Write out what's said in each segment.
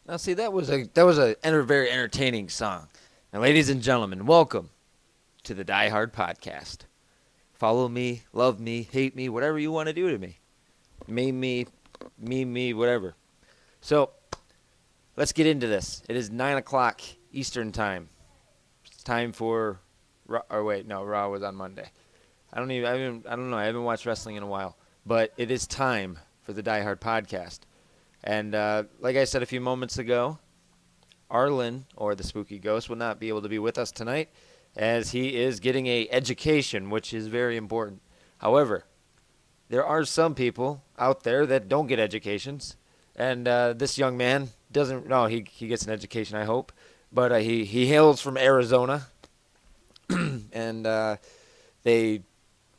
Now, see, that was a very entertaining song. Now, ladies and gentlemen, welcome to the DieHard Podcast. Follow me, love me, hate me, whatever you want to do to me. Meme me, whatever. So, let's get into this. It is 9 o'clock Eastern Time. It's time for, Raw was on Monday. I don't know. I haven't watched wrestling in a while. But it is time for the DieHard Podcast. And like I said a few moments ago, Arlen, or the Spooky Ghost, will not be able to be with us tonight as he is getting a education, which is very important. However, there are some people out there that don't get educations. And this young man doesn't. No, he gets an education, I hope. But he hails from Arizona. And they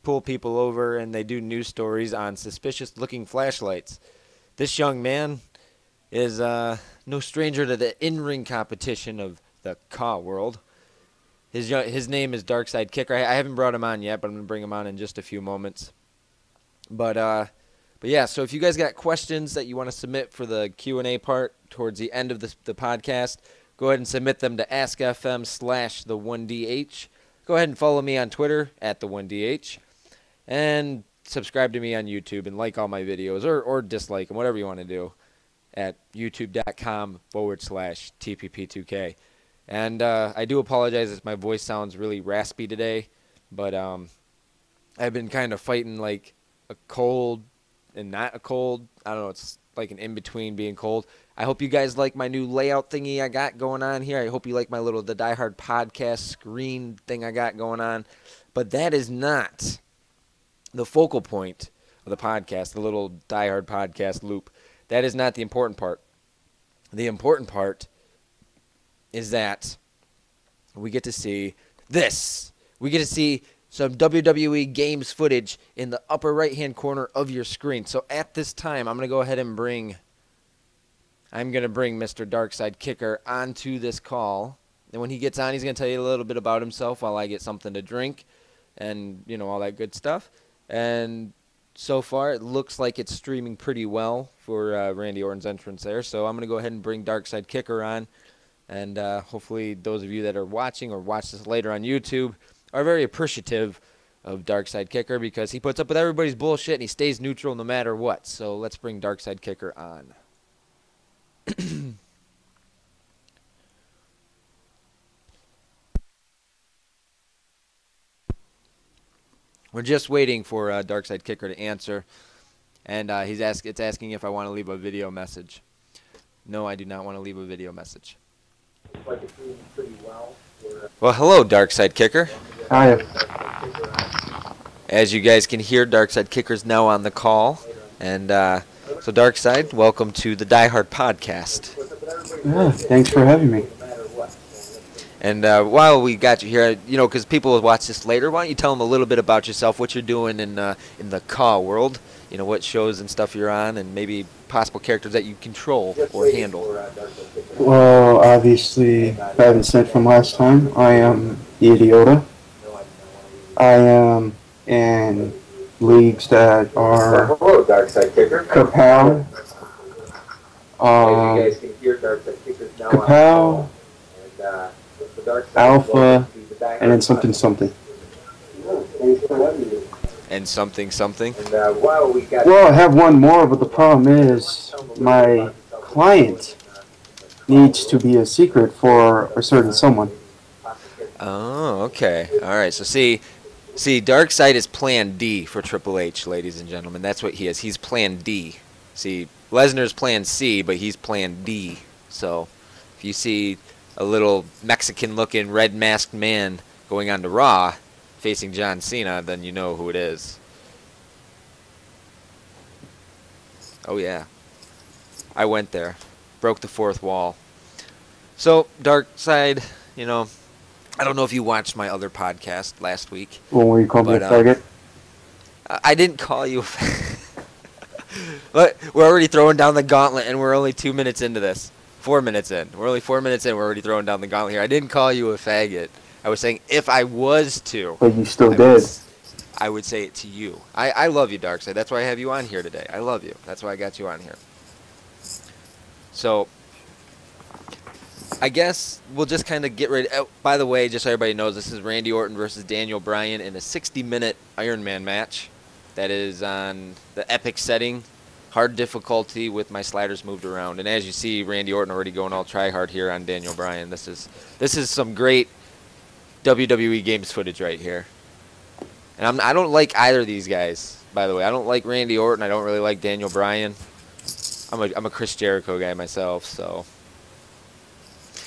pull people over and they do news stories on suspicious-looking flashlights. This young man is no stranger to the in-ring competition of the Ka world. His name is Darkside Kicker. I haven't brought him on yet, but I'm going to bring him on in just a few moments. But yeah, so if you guys got questions that you want to submit for the Q&A part towards the end of the podcast, go ahead and submit them to AskFM/the1DH. Go ahead and follow me on Twitter at the1DH. And subscribe to me on YouTube and like all my videos or dislike them, whatever you want to do, at youtube.com/TPP2K. And I do apologize if my voice sounds really raspy today, but I've been kind of fighting like a cold and not a cold. I don't know, it's like an in-between being cold. I hope you guys like my new layout thingy I got going on here. I hope you like the DieHard Podcast screen thing I got going on. But that is not the focal point of the podcast, the little DieHard Podcast loop. That is not the important part. The important part is that we get to see this. We get to see some WWE games footage in the upper right-hand corner of your screen. So at this time, I'm going to go ahead and bring Mr. Darkside Kicker onto this call. And when he gets on, he's going to tell you a little bit about himself while I get something to drink and, all that good stuff. And so far, it looks like it's streaming pretty well for Randy Orton's entrance there. So I'm going to go ahead and bring Darkside Kicker on. And hopefully those of you that are watching or watch this later on YouTube are very appreciative of Darkside Kicker because he puts up with everybody's bullshit and he stays neutral no matter what. So let's bring Darkside Kicker on. We're just waiting for Darkside Kicker to answer, and it's asking if I want to leave a video message. No, I do not want to leave a video message. Well, hello, Darkside Kicker. Hi. As you guys can hear, Darkside Kicker's now on the call, and so Darkside, welcome to the DieHard Podcast. Yeah, thanks for having me. And while we got you here, because people will watch this later, why don't you tell them a little bit about yourself, what you're doing in the Ka world, what shows and stuff you're on, and maybe possible characters that you control or handle. Well, obviously, if I haven't said from last time, I am the Idiota. I am in leagues that are Kapow, Kapow, Alpha, and then something. And something. Well, I have one more, but the problem is my client needs to be a secret for a certain someone. Oh, okay. All right. So see, Darkside is Plan D for Triple H, ladies and gentlemen. That's what he is. He's Plan D. See, Lesnar's Plan C, but he's Plan D. So if you see a little Mexican-looking red-masked man going on to Raw facing John Cena, then you know who it is. Oh, yeah. I went there. Broke the fourth wall. So, Darkside, I don't know if you watched my other podcast last week. When were you called me a faggot? I didn't call you a But we're already throwing down the gauntlet, and we're only 2 minutes into this. 4 minutes in. We're only 4 minutes in. We're already throwing down the gauntlet here. I didn't call you a faggot. I was saying if I was to. But you still did. I would say it to you. I love you, Darkside. That's why I have you on here today. I love you. That's why I got you on here. So, I guess we'll just kind of get ready. Oh, by the way, just so everybody knows, this is Randy Orton versus Daniel Bryan in a 60-minute Iron Man match. That is on the epic setting, hard difficulty with my sliders moved around. And as you see, Randy Orton already going all try-hard here on Daniel Bryan. This is some great WWE Games footage right here. And I don't like either of these guys, by the way. I don't like Randy Orton. I don't really like Daniel Bryan. I'm a Chris Jericho guy myself, so.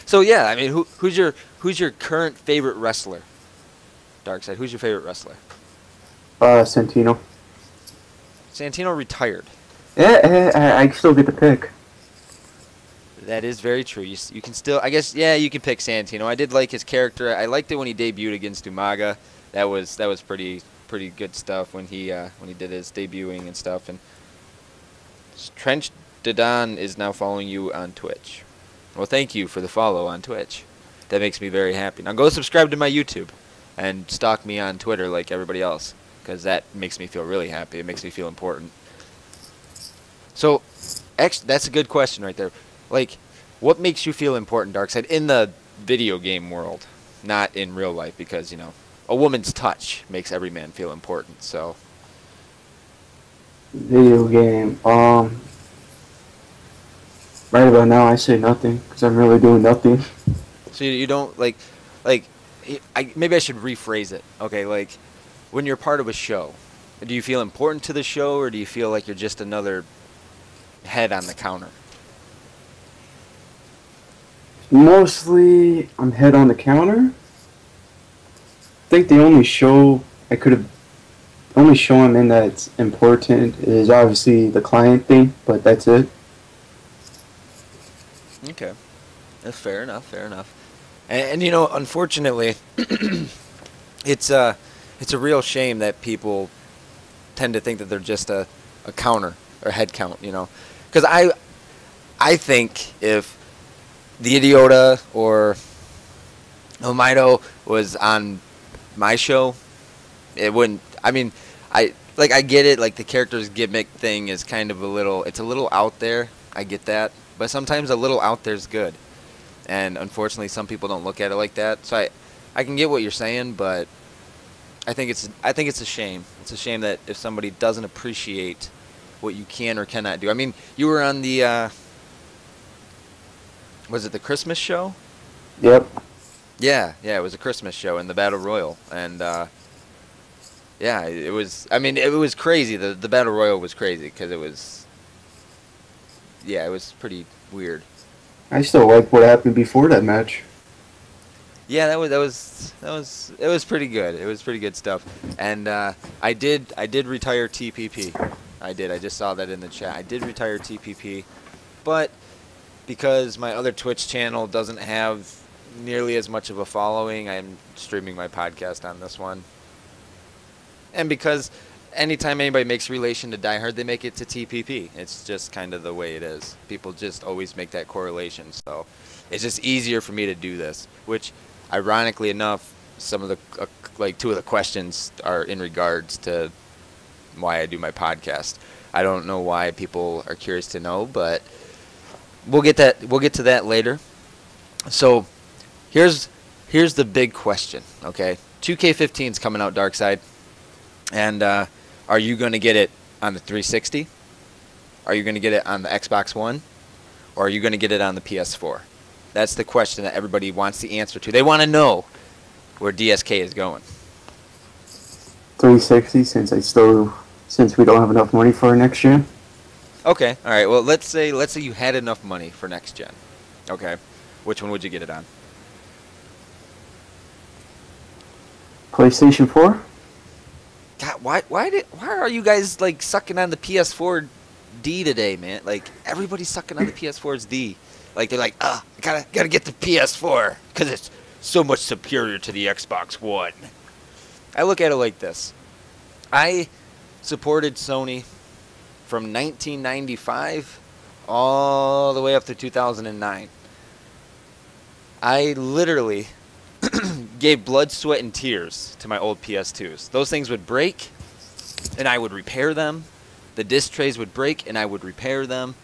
So yeah, I mean, who's your current favorite wrestler? Darkseid, who's your favorite wrestler? Santino. Santino retired. Yeah, I still get to pick. That is very true. You can still, I guess, yeah, you can pick Santino. I did like his character. I liked it when he debuted against Umaga. That was pretty good stuff when he did his debuting and stuff. And Trench Dadon is now following you on Twitch. Well, thank you for the follow on Twitch. That makes me very happy. Now go subscribe to my YouTube and stalk me on Twitter like everybody else, because that makes me feel really happy. It makes me feel important. So, actually, that's a good question right there. Like, what makes you feel important, Darkseid, in the video game world, not in real life? Because, you know, a woman's touch makes every man feel important. So, Video game. Right about now, I say nothing because I'm really doing nothing. so you don't maybe I should rephrase it. Okay, like, when you're part of a show, do you feel important to the show, or do you feel like you're just another head on the counter? Mostly, I'm head on the counter. I think the only show I'm in that's important is obviously the client thing, but that's it. Okay, that's fair enough. And you know, unfortunately, it's a real shame that people tend to think that they're just a counter or head count. You know, because I think if the Idiota or Omido was on my show, it wouldn't. I mean, I get it. Like, the character's gimmick thing is kind of it's a little out there. I get that, but sometimes a little out there is good, and unfortunately, some people don't look at it like that. So I can get what you're saying, but I think it's a shame. It's a shame that if somebody doesn't appreciate what you can or cannot do. I mean, you were on the was it the Christmas show? Yep. Yeah, it was a Christmas show in the Battle Royal, and yeah, it was. I mean, it was crazy. The Battle Royal was crazy because it was pretty weird. I still like what happened before that match. Yeah, it was pretty good. It was pretty good stuff. And I did retire TPP. I did. I just saw that in the chat. I did retire TPP, but because my other Twitch channel doesn't have nearly as much of a following, I'm streaming my podcast on this one. And because anytime anybody makes relation to DieHard, they make it to TPP. It's just kind of the way it is. People just always make that correlation. So it's just easier for me to do this, which, ironically enough, some of the two of the questions are in regards to why I do my podcast. I don't know why people are curious to know, but we'll get to that later. So here's the big question, okay? 2K15 is coming out, Darkseid. And are you going to get it on the 360? Are you going to get it on the Xbox One? Or are you going to get it on the PS4? That's the question that everybody wants the answer to. They want to know where DSK is going. 360, since we don't have enough money for next gen. Okay, all right. Well, let's say you had enough money for next gen. Okay, which one would you get it on? PlayStation 4. God, why are you guys like sucking on the PS4 D today, man? Like, everybody's sucking on the PS4's D. Like, they're like, gotta get the PS4 because it's so much superior to the Xbox One. I look at it like this. I supported Sony from 1995 all the way up to 2009. I literally gave blood, sweat, and tears to my old PS2s. Those things would break, and I would repair them. The disc trays would break, and I would repair them.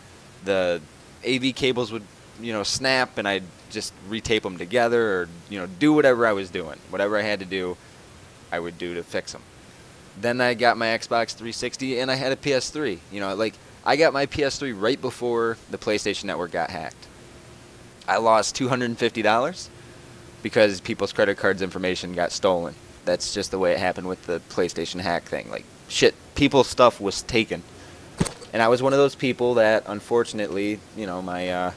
The AV cables would snap, and I'd just retape them together, or do whatever I was doing, whatever I had to do, I would do to fix them. Then I got my Xbox 360, and I had a PS3. I got my PS3 right before the PlayStation Network got hacked. I lost $250 because people's credit cards information got stolen. That's just the way it happened with the PlayStation hack thing. People's stuff was taken. And I was one of those people that, unfortunately, my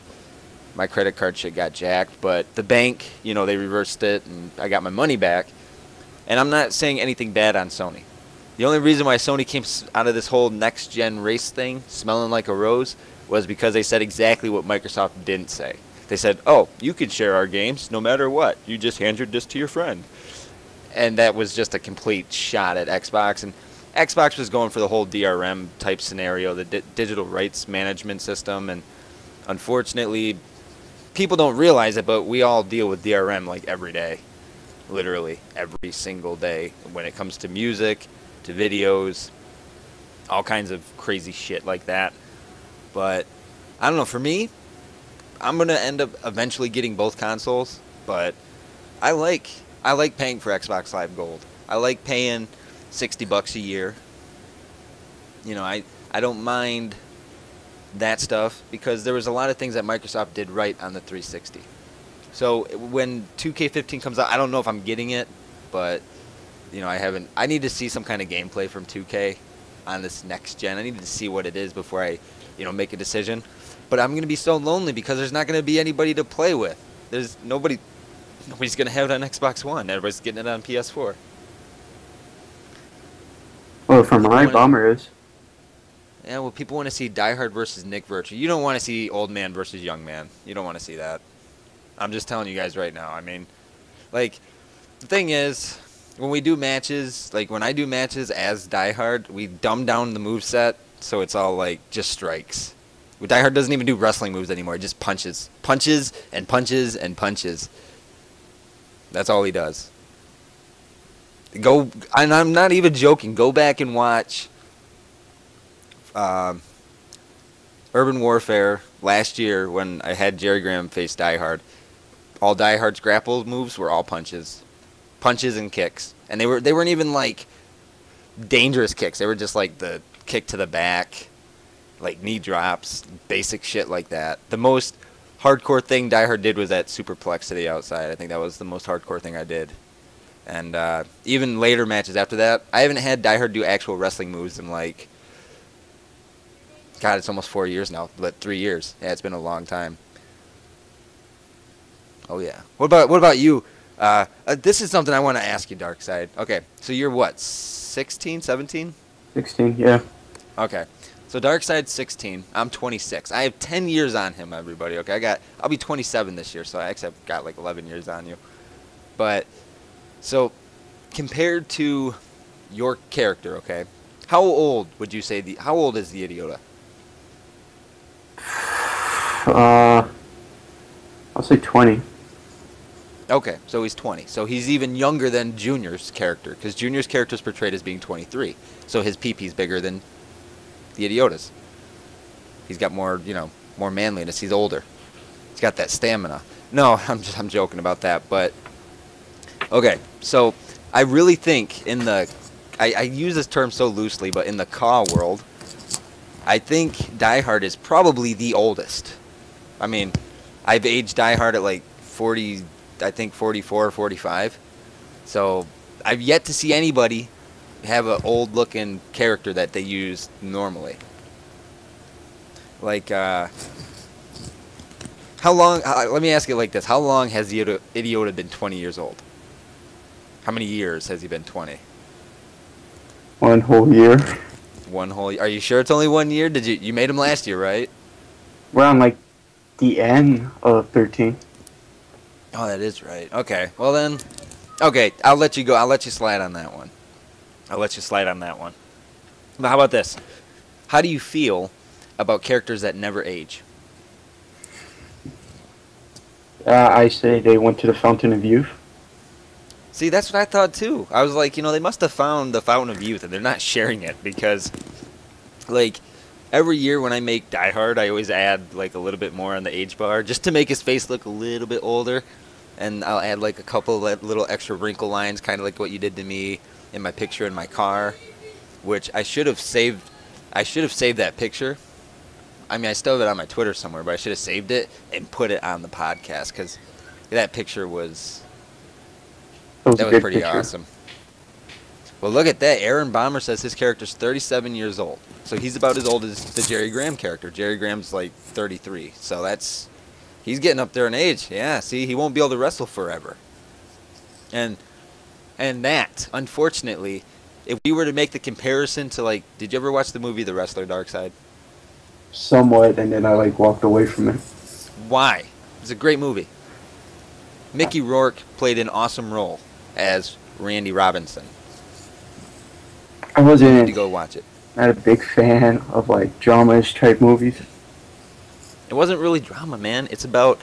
credit card shit got jacked. But the bank, they reversed it, and I got my money back. And I'm not saying anything bad on Sony. The only reason why Sony came out of this whole next-gen race thing smelling like a rose was because they said exactly what Microsoft didn't say. They said, oh, you can share our games no matter what. You just hand your disc to your friend. And that was just a complete shot at Xbox. And Xbox was going for the whole DRM type scenario, the digital rights management system. And unfortunately, people don't realize it, but we all deal with DRM every day. Literally every single day when it comes to music, to videos, all kinds of crazy shit like that. But I don't know, for me, I'm going to end up eventually getting both consoles, but I like paying for Xbox Live Gold. I like paying $60 a year. I don't mind that stuff because there was a lot of things that Microsoft did right on the 360. So when 2K15 comes out, I don't know if I'm getting it, but I need to see some kind of gameplay from 2K on this next gen. I need to see what it is before I, make a decision. But I'm going to be so lonely because there's not going to be anybody to play with. There's nobody's going to have it on Xbox One. Everybody's getting it on PS4. Well, for my bummer is. Yeah, well, people want to see DieHard versus Nick Virtue. You don't want to see old man versus young man. You don't want to see that. I'm just telling you guys right now. I mean, the thing is, when we do matches, when I do matches as DieHard, we dumb down the moveset so it's all just strikes. DieHard doesn't even do wrestling moves anymore. It just punches. Punches and punches and punches. That's all he does. And I'm not even joking. Go back and watch Urban Warfare last year when I had Jerry Graham face DieHard. All DieHard's grapple moves were all punches. Punches and kicks. And they weren't even dangerous kicks. They were just the kick to the back, knee drops, basic shit like that. The most hardcore thing DieHard did was that superplex to the outside. I think that was the most hardcore thing I did. And even later matches after that, I haven't had DieHard do actual wrestling moves in God, it's almost 4 years now, but 3 years. Yeah, it's been a long time. Oh yeah. What about you? This is something I want to ask you, Darkside. Okay, so you're what, 16, 17? 16, yeah. Okay, so Darkside's 16. I'm 26. I have 10 years on him, everybody. Okay, I'll be 27 this year, so I actually have got 11 years on you. But so compared to your character, okay, how old would you say how old is the Idiota? I'll say 20. Okay, so he's 20. So he's even younger than Junior's character, because Junior's character is portrayed as being 23. So his PP is bigger than the Idiota's. He's got more, more manliness. He's older. He's got that stamina. No, I'm joking about that. But okay, so I really think I use this term so loosely, but in the CAW world, I think DieHard is probably the oldest. I mean, I've aged DieHard at 40. I think 44 or 45. So I've yet to see anybody have an old-looking character that they use normally. How long? Let me ask it like this: how long has the Idiota been 20 years old? How many years has he been 20? 1 whole year. 1 whole year. Are you sure it's only 1 year? You made him last year, right? We're on the end of 13. Oh, that is right. Okay. Well then, okay, I'll let you go. I'll let you slide on that one. But how about this? How do you feel about characters that never age? I say they went to the Fountain of Youth. See, that's what I thought too. I was like, they must have found the Fountain of Youth, and they're not sharing it because, every year when I make Die Hard, I always add like a little bit more on the age bar just to make his face look a little bit older. And I'll add like a couple of little extra wrinkle lines, kind of like what you did to me in my picture in my car, which I should have saved. I should have saved that picture. I mean, I still have it on my Twitter somewhere, but I should have saved it and put it on the podcast because that picture was pretty awesome. Well, look at that. Aaron Bomber says his character's 37 years old. So he's about as old as the Jerry Graham character. Jerry Graham's like 33. So he's getting up there in age. Yeah, see, he won't be able to wrestle forever. And that, unfortunately, if we were to make the comparison to, like, did you ever watch the movie The Wrestler Dark Side? Somewhat, and then I like walked away from it. Why? It's a great movie. Mickey Rourke played an awesome role as Randy Robinson. I wasn't. You need to go watch it. Not a big fan of like drama-ish type movies. It wasn't really drama, man. It's about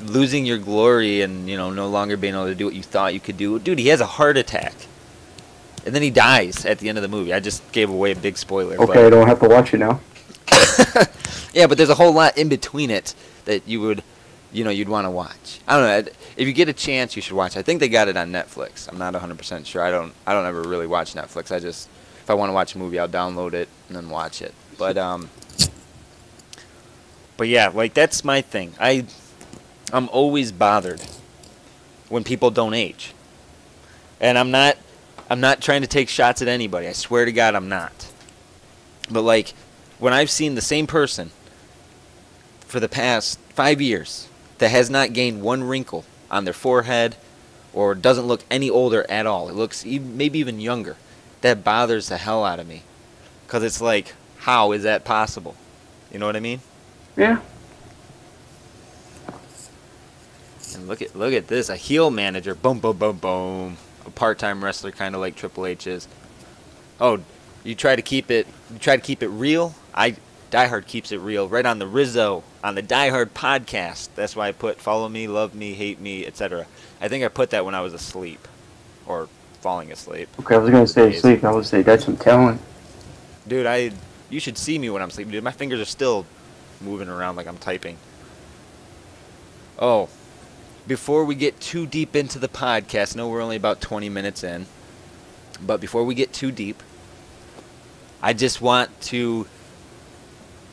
losing your glory and, no longer being able to do what you thought you could do. Dude, he has a heart attack. And then he dies at the end of the movie. I just gave away a big spoiler. Okay, I don't have to watch it now. Yeah, but there's a whole lot in between it that you would, you'd want to watch. I don't know. If you get a chance, you should watch it. I think they got it on Netflix. I'm not 100% sure. I don't ever really watch Netflix. If I want to watch a movie, I'll download it and then watch it. But yeah, like that's my thing. I'm always bothered when people don't age. And I'm not trying to take shots at anybody. I swear to God, I'm not. But like when I've seen the same person for the past 5 years that has not gained one wrinkle on their forehead or doesn't look any older at all, it looks maybe even younger, that bothers the hell out of me. Because it's like, how is that possible? You know what I mean? Yeah. And look at this, a heel manager, boom, boom, boom, boom. A part-time wrestler, kind of like Triple H is. Oh, you try to keep it real? DieHard keeps it real, right on the Rizzo, on the DieHard Podcast. That's why I put follow me, love me, hate me, etc. I think I put that when I was asleep, or falling asleep. Okay, I was gonna say asleep. I would say that's some talent. Dude, you should see me when I'm sleeping, dude. My fingers are still moving around like I'm typing. Oh, before we get too deep into the podcast, no, we're only about 20 minutes in, but before we get too deep, I just want to,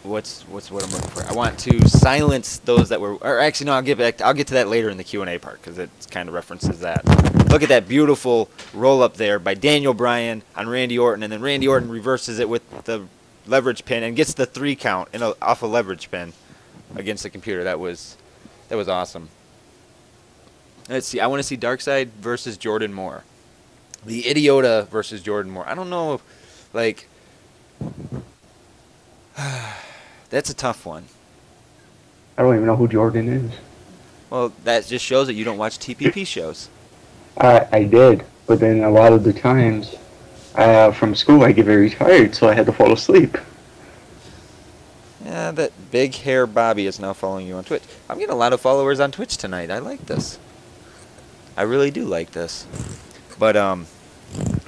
what's what I'm looking for? I want to silence those that were, or actually no, I'll get to that later in the Q&A part because it kind of references that. Look at that beautiful roll up there by Daniel Bryan on Randy Orton, and then Randy Orton reverses it with the leverage pin and gets the 3 count off a leverage pin against the computer. That was awesome. Let's see. I want to see Darkseid versus Jordan Moore. The Idiota versus Jordan Moore. I don't know, like, that's a tough one. I don't even know who Jordan is. Well, that just shows that you don't watch TPP shows. I did, but then a lot of the times from school I get very tired, so I had to fall asleep. Yeah, that big hair Bobby is now following you on Twitch. I'm getting a lot of followers on Twitch tonight. I like this. I really do like this. But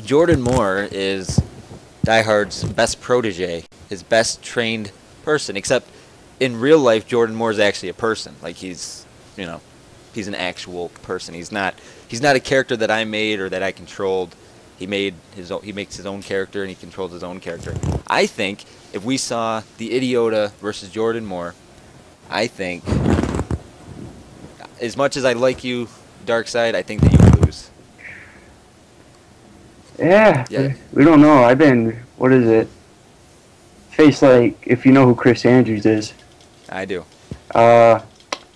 Jordan Moore is DieHard's best protege, his best trained person, except in real life Jordan Moore is actually a person. Like he's an actual person. He's not a character that I made or that I controlled. He makes his own character and he controls his own character. I think if we saw the Idiota versus Jordan Moore, I think as much as I like you, Darkseid, I think that you would lose. Yeah, we don't know. I've been, what is it? Face like, if you know who Chris Andrews is. I do.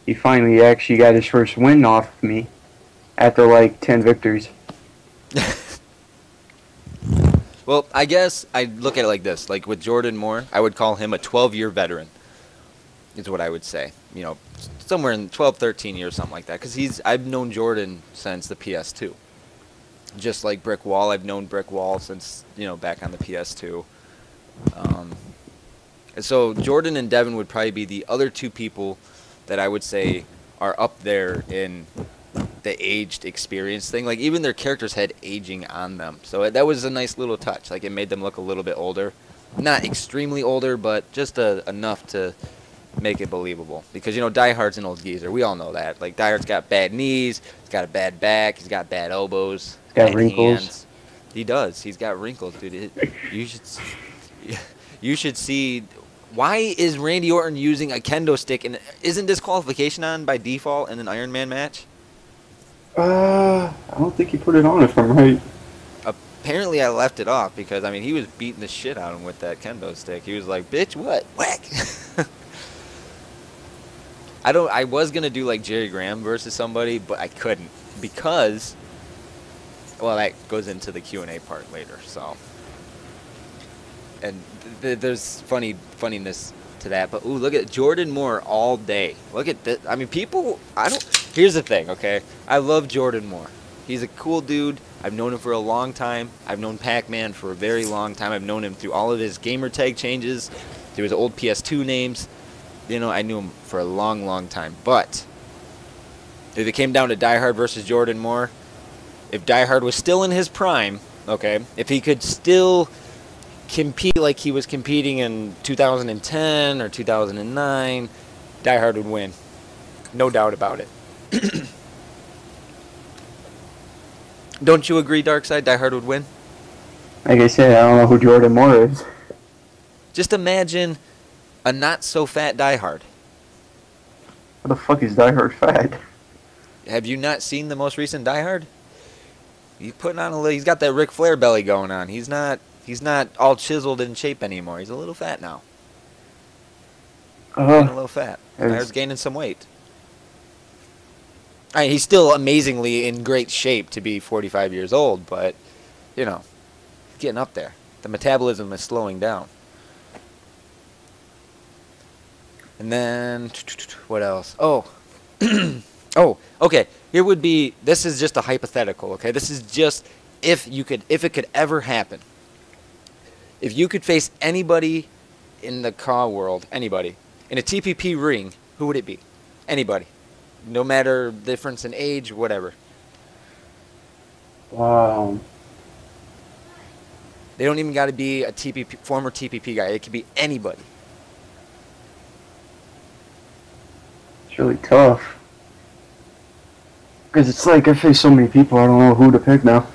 He finally actually got his first win off of me after like 10 victories. Well, I guess I look at it like this. Like with Jordan Moore, I would call him a 12-year veteran, is what I would say. Somewhere in 12, 13 years, something like that. Because I've known Jordan since the PS2. Just like Brick Wall, I've known Brick Wall since, back on the PS2. So Jordan and Devin would probably be the other two people that I would say are up there in the aged experience thing. Like even their characters had aging on them, so that was a nice little touch. Like it made them look a little bit older. not extremely older, but just enough to make it believable. Because, DieHard's an old geezer. We all know that. Like, DieHard's got bad knees, he's got a bad back, he's got bad elbows, got wrinkles. hands. He does. He's got wrinkles, dude. You should see. Why is Randy Orton using a kendo stick? And isn't disqualification on by default in an Iron Man match? I don't think he put it on if I'm right. Apparently, I left it off because, he was beating the shit out of him with that kendo stick. He was like, bitch, what? Whack! I was going to do, like, Jerry Graham versus somebody, but I couldn't because, well, that goes into the Q&A part later, so. And there's funniness to that. But, ooh, look at Jordan Moore all day. Look at this. Here's the thing, okay? I love Jordan Moore. He's a cool dude. I've known him for a long time. I've known Pac-Man for a very long time. I've known him through all of his gamer tag changes, through his old PS2 names. I knew him for a long, long time. But if it came down to DieHard versus Jordan Moore, if DieHard was still in his prime, okay, if he could still compete like he was competing in 2010 or 2009, DieHard would win. No doubt about it. Don't you agree, Darkseid? DieHard would win? Like I said, I don't know who Jordan Moore is. Just imagine a not-so-fat DieHard. What the fuck is DieHard fat? Have you not seen the most recent DieHard? He's got that Ric Flair belly going on. He's not all chiseled in shape anymore. He's a little fat now. Getting a little fat. DieHard's gaining some weight. He's still amazingly in great shape to be 45 years old, but, getting up there. The metabolism is slowing down. And then, what else? Oh, okay. This is just a hypothetical, okay? This is just if it could ever happen. If you could face anybody in the car world, anybody, in a TPP ring, who would it be? Anybody. No matter difference in age, whatever. Wow. They don't even got to be a former TPP guy. It could be anybody. It's really tough. Because it's like I face so many people, I don't know who to pick now.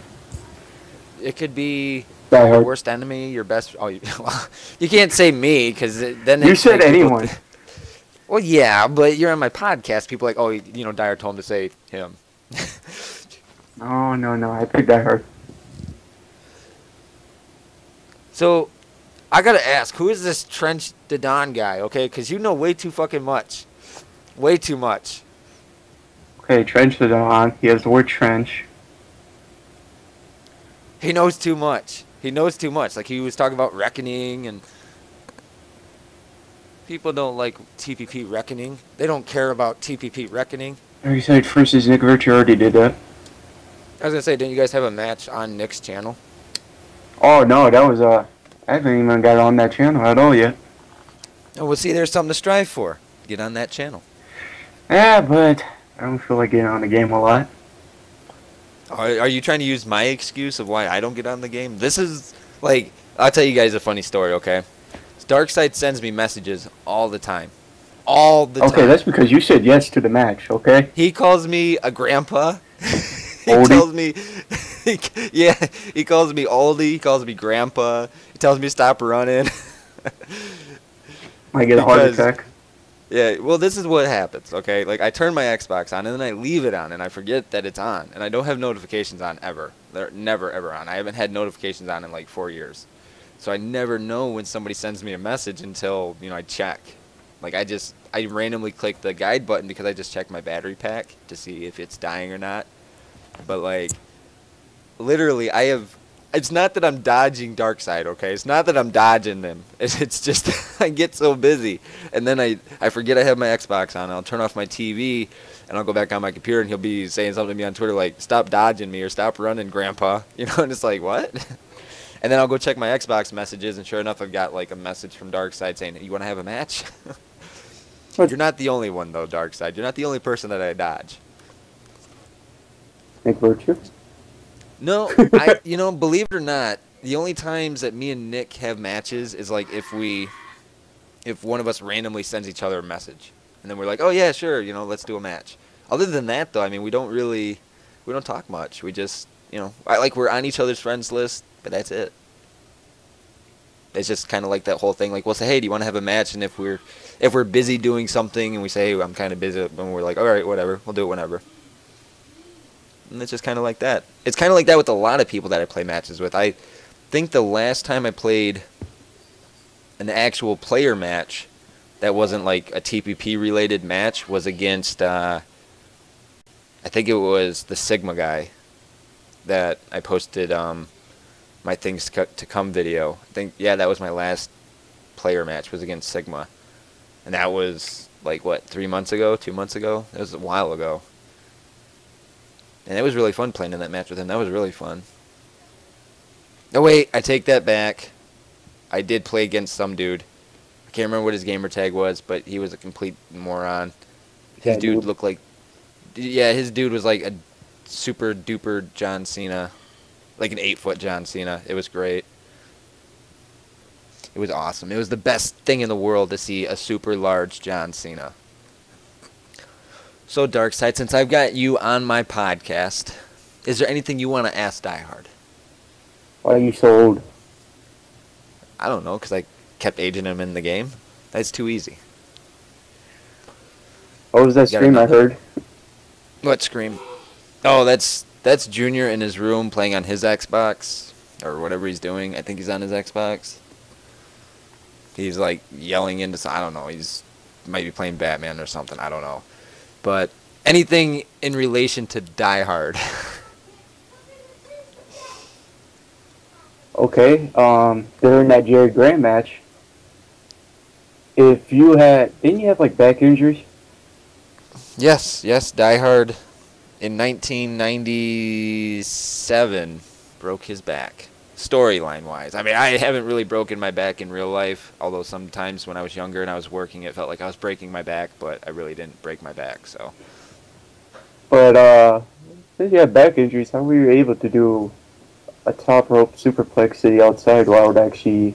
It could be DieHard. your worst enemy, your best. Oh, you can't say me because then you said anyone. Well, yeah, but you're on my podcast. People are like, oh, DieHard told him to say him. No, I picked DieHard. So, I gotta ask, who is this Trench the Don guy? Okay, because you know way too fucking much, way too much. Okay, Trench the Don. He has the word trench. He knows too much. He knows too much. Like he was talking about reckoning and. People don't like TPP Reckoning. They don't care about TPP Reckoning. You said versus Nick Rich, you already did that. I was going to say, didn't you guys have a match on Nick's channel? Oh, no, that was, I haven't even got on that channel at all yet. Oh, well, see, there's something to strive for. Get on that channel. Yeah, but I don't feel like getting on the game a lot. Are you trying to use my excuse of why I don't get on the game? This is, like, I'll tell you guys a funny story, okay? Darkseid sends me messages all the time. All the time. Okay, that's because you said yes to the match, okay? He calls me a grandpa. He Oldie? tells me, he calls me oldie. He calls me grandpa. He tells me to stop running. Might get a heart attack. Yeah, well, this is what happens, okay? Like, I turn my Xbox on, and then I leave it on, and I forget that it's on. And I don't have notifications on ever. They're never, ever on. I haven't had notifications on in, like, 4 years. So I never know when somebody sends me a message until, I check. Like, I randomly click the guide button because I just check my battery pack to see if it's dying or not. But, like, literally, it's not that I'm dodging Darkseid, okay? It's not that I'm dodging them. It's just I get so busy. And then I forget I have my Xbox on. I'll turn off my TV, and I'll go back on my computer, and he'll be saying something to me on Twitter like, stop dodging me or stop running, Grandpa. And it's like, what? And then I'll go check my Xbox messages, and sure enough, I've got, like, a message from Darkseid saying, you want to have a match? You're not the only one, though, Darkseid. You're not the only person that I dodge. Nick Virtue? No, believe it or not, The only times that me and Nick have matches is like if one of us randomly sends each other a message, and then we're like, oh yeah, sure, let's do a match. Other than that, though, I mean, we don't talk much. We just, we're on each other's friends list, but that's it. It's just kind of like that whole thing. Like, we'll say, hey, do you want to have a match? And if we're busy doing something, and we say, hey, I'm kind of busy, and we're like, all right, whatever, we'll do it whenever. And it's just kind of like that. It's kind of like that with a lot of people that I play matches with. I think the last time I played an actual player match that wasn't like a TPP related match was against I think it was the Sigma guy that I posted my things to come video. I think that was my last player match, was against Sigma, and that was like 3 months ago, 2 months ago. It was a while ago, and it was really fun playing in that match with him. That was really fun. Oh wait, I take that back. I did play against some dude. I can't remember what his gamer tag was, but he was a complete moron. His dude looked like... Yeah, his dude was like a super duper John Cena. Like an 8-foot John Cena. It was great. It was awesome. It was the best thing in the world to see a super large John Cena. So, Darkside, since I've got you on my podcast, is there anything you want to ask DieHard? Why are you so old? I don't know, because I kept aging him in the game. That's too easy. What was that scream I heard? What scream? Oh, that's Junior in his room playing on his Xbox, or whatever he's doing. I think he's on his Xbox. He's like yelling into, I don't know, might be playing Batman or something, I don't know. But anything in relation to Die Hard. Okay, during that Jerry Graham match, didn't you have like back injuries? Yes, Die Hard in 1997 broke his back, storyline-wise. I mean, I haven't really broken my back in real life, although sometimes when I was younger and I was working, it felt like I was breaking my back, but I really didn't break my back, so. But, since you had back injuries, how were you able to do a top rope superplex to the outside without actually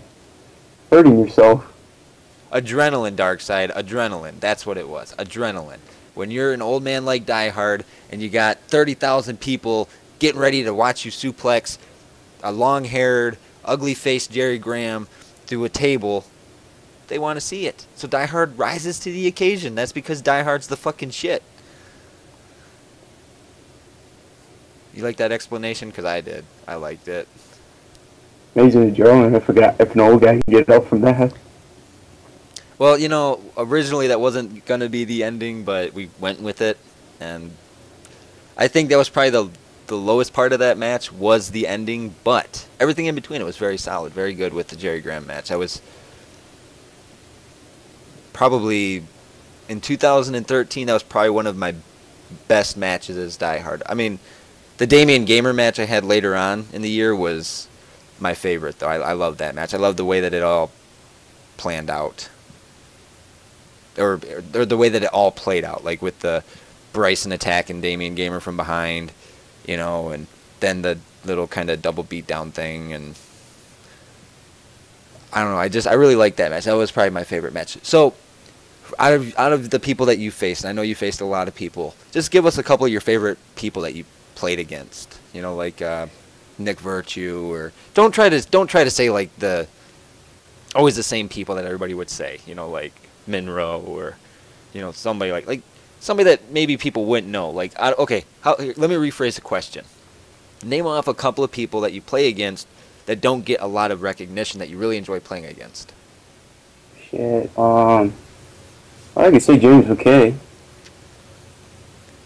hurting yourself? Adrenaline, Darkside. Adrenaline. That's what it was. Adrenaline. When you're an old man like Die Hard and you got 30,000 people getting ready to watch you suplex a long-haired, ugly-faced Jerry Graham through a table, they want to see it. So Die Hard rises to the occasion. That's because Die Hard's the fucking shit. You like that explanation? Because I did. I liked it. Amazing adrenaline. I forgot if an old guy can get up from that. Well, originally that wasn't going to be the ending, but we went with it. And I think that was probably the lowest part of that match was the ending, but everything in between it was very solid, very good with the Jerry Graham match. I was probably, in 2013, that was probably one of my best matches as Die Hard. I mean, the Damian Gamer match I had later on in the year was my favorite, though. I love that match. I love the way that it all planned out. Or the way that it all played out, like with the Bryson attack and Damian Gamer from behind, and then the little kind of double beatdown thing, and I don't know. I really like that match. That was probably my favorite match. So, out of the people that you faced, and I know you faced a lot of people, just give us a couple of your favorite people that you played against. Like Nick Virtue, or don't try to say like always the same people that everybody would say. Like Monroe, or somebody like somebody that maybe people wouldn't know. Like, okay, let me rephrase the question. Name off a couple of people that you play against that don't get a lot of recognition that you really enjoy playing against. Shit. I can say James McKay.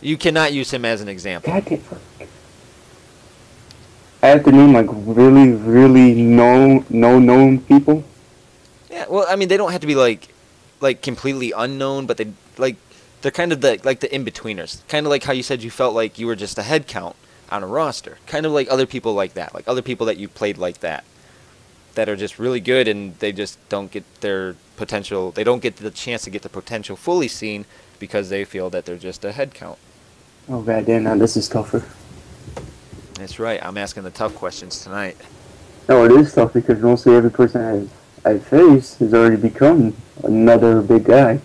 You cannot use him as an example. God damn. I have to name like really, really known people. Yeah, well, I mean, they don't have to be like completely unknown, but they're kind of the in-betweeners. Kind of like how you said you felt like you were just a head count on a roster. Kind of like other people like that. Like other people that you played like that are just really good, and they just don't get their potential. They don't get the chance to get the potential fully seen because they feel that they're just a head count. Oh, goddamn, now this is tougher. That's right. I'm asking the tough questions tonight. No, it is tough because mostly every person I face has already become another big guy.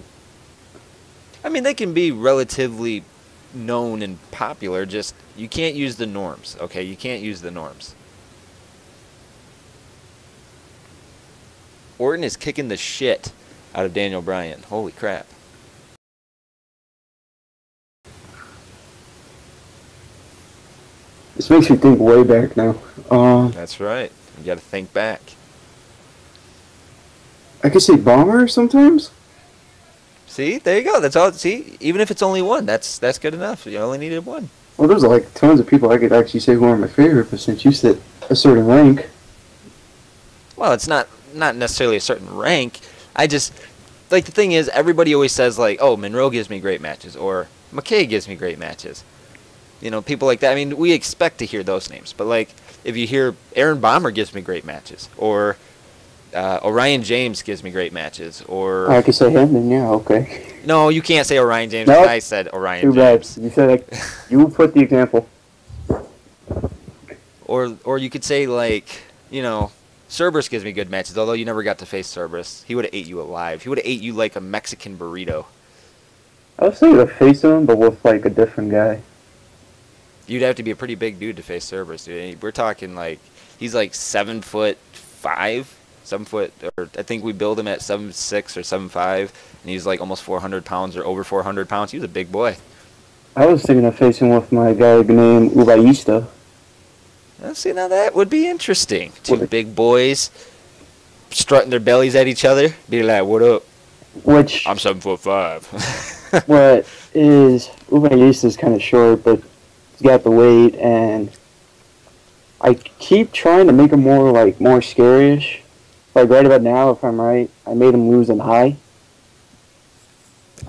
I mean, they can be relatively known and popular, just you can't use the norms, okay? You can't use the norms. Orton is kicking the shit out of Daniel Bryan. Holy crap. This makes me think way back now. That's right. You got to think back. I could say Bomber sometimes. See, there you go. That's all. See, even if it's only one, that's good enough. You only needed one. Well, there's like tons of people I could actually say who are my favorite, but since you said a certain rank. Well, it's not necessarily a certain rank. I just, like, the thing is, everybody always says, like, oh, Monroe gives me great matches, or McKay gives me great matches. You know, people like that. I mean, we expect to hear those names. But, like, if you hear Aaron Bomber gives me great matches, or Orion James gives me great matches, or... I could say him, then yeah, okay. No, you can't say Orion James. Nope. I said Orion Too James. bad. You said, like, you put the example. Or you could say, like, you know, Cerberus gives me good matches, although you never got to face Cerberus. He would have ate you alive. He would have ate you like a Mexican burrito. I was thinking to face him, but with, like, a different guy. You'd have to be a pretty big dude to face Cerberus, dude. We're talking, like, he's like 7'5", 7 foot, or I think we build him at 7'6" or 7'5", and he's like almost 400 pounds or over 400 pounds. He was a big boy. I was thinking of facing with my guy named Ubaista. See, now that would be interesting. Two big boys strutting their bellies at each other. Be like, what up? Which... I'm 7'5". What is... Ubaista is kind of short, but he's got the weight, and I keep trying to make him more scary-ish. Like, right about now, if I'm right, I made him lose an eye.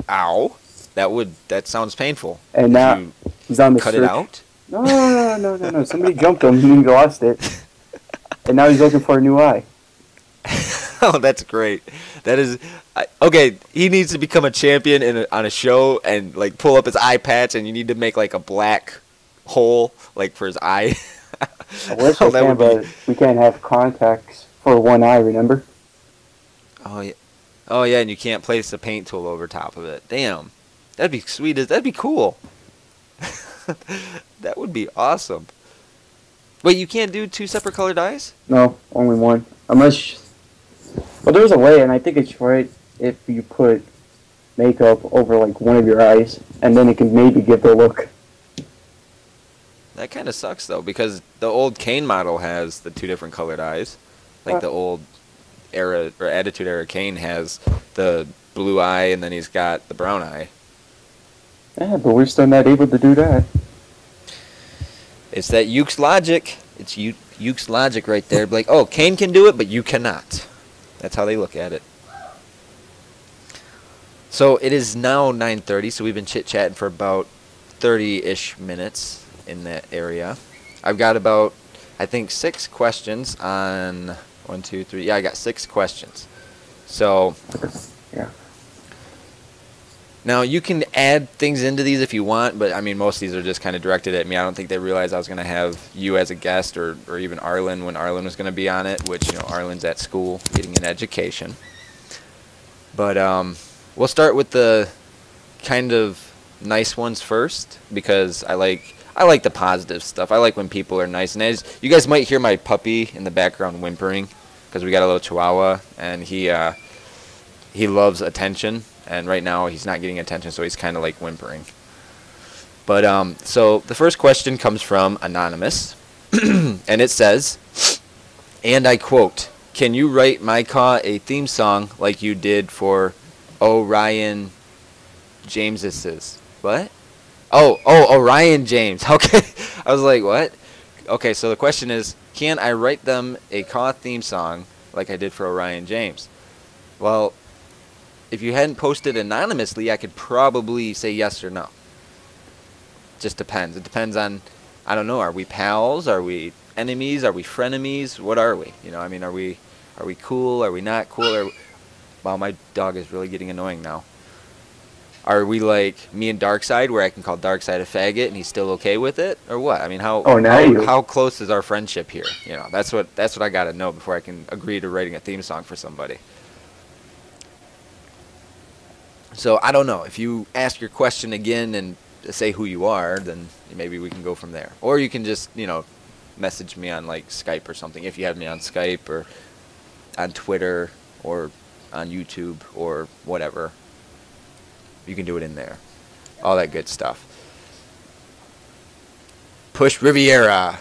Ow. That sounds painful. And now he's on the cut search. it out? No. Somebody jumped him and he lost it. And now he's looking for a new eye. Oh, that's great. That is... okay, he needs to become a champion on a show and, like, pull up his eye patch, and you need to make, like, a black hole, like, for his eye. I wish I can, but we can't have contacts for one eye, remember? Oh, yeah, and you can't place the paint tool over top of it. Damn. That'd be sweet. That'd be cool. That would be awesome. Wait, you can't do two separate colored eyes? No, only one. Unless... Well, there's a way, and I think it's right if you put makeup over, like, one of your eyes, and then it can maybe give the look. That kind of sucks, though, because the old Kane model has the two different colored eyes. Like the old era, or Attitude Era Kane has the blue eye, and then he's got the brown eye. Yeah, but we're still not able to do that. It's that Yuke's logic. It's Yuke's logic right there. Like, oh, Kane can do it, but you cannot. That's how they look at it. So it is now 9:30, so we've been chit-chatting for about 30-ish minutes in that area. I've got about, I think, 6 questions on 1, 2, 3. Yeah, I got 6 questions. So, yeah. Now, you can add things into these if you want, but, I mean, most of these are just kind of directed at me. I don't think they realized I was going to have you as a guest or even Arlen when Arlen was going to be on it, which, you know, Arlen's at school getting an education. But we'll start with the kind of nice ones first because I like the positive stuff. I like when people are nice. And as you guys might hear my puppy in the background whimpering because we got a little Chihuahua, and he loves attention. And right now he's not getting attention, so he's kind of like whimpering. But so the first question comes from Anonymous, and it says, and I quote, "Can you write my Caw a theme song like you did for Orion James's?" What? Oh, Orion James. Okay. I was like, what? Okay, so the question is, can I write them a Caw theme song like I did for Orion James? Well, if you hadn't posted anonymously, I could probably say yes or no. Just depends. It depends on, I don't know, are we pals? Are we enemies? Are we frenemies? What are we? You know, I mean, are we cool? Are we not cool? Wow, my dog is really getting annoying now. Are we like me and Darkseid, where I can call Darkseid a faggot and he's still okay with it, or what? I mean, how close is our friendship here? You know, that's what I got to know before I can agree to writing a theme song for somebody. So I don't know. If you ask your question again and say who you are, then maybe we can go from there. Or you can just, you know, message me on like Skype or something if you have me on Skype or on Twitter or on YouTube or whatever. You can do it in there. All that good stuff. Push Riviera.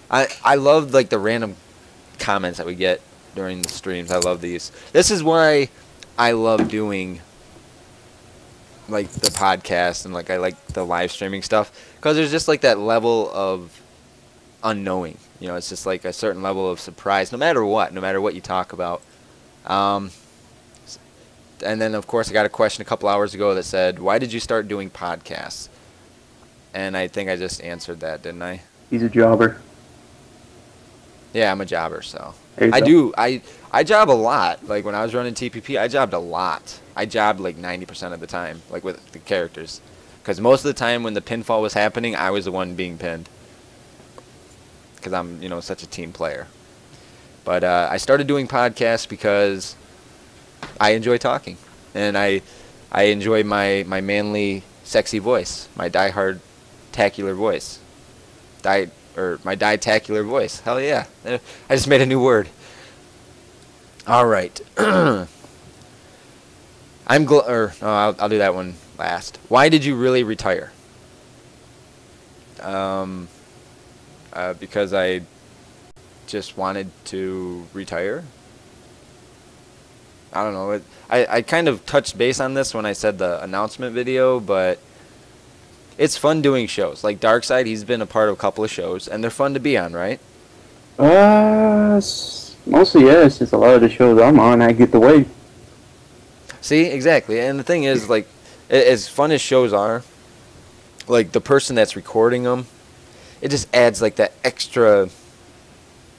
I love like the random comments that we get during the streams. I love these. This is why I love doing like the podcast and like I like the live streaming stuff, because there's just like that level of unknowing. You know, it's just like a certain level of surprise no matter what you talk about. And then, of course, I got a question a couple hours ago that said, why did you start doing podcasts? And I think I just answered that, didn't I? He's a jobber. Yeah, I'm a jobber, so. I job a lot. Like, when I was running TPP, I jobbed a lot. I jobbed, like, 90% of the time, like, with the characters. Because most of the time when the pinfall was happening, I was the one being pinned. Because I'm, you know, such a team player. But I started doing podcasts because I enjoy talking, and I enjoy my manly, sexy voice, my die-hard-tacular voice, my die-tacular voice. Hell yeah! I just made a new word. All right, I'll do that one last. Why did you really retire? Because I just wanted to retire. I don't know. I kind of touched base on this when I said the announcement video, but it's fun doing shows. Like Darkseid, he's been a part of a couple of shows, and they're fun to be on, right? Mostly yes. Since a lot of the shows I'm on, I get the way. See, exactly. And the thing is, like, as fun as shows are, like the person that's recording them, it just adds like that extra,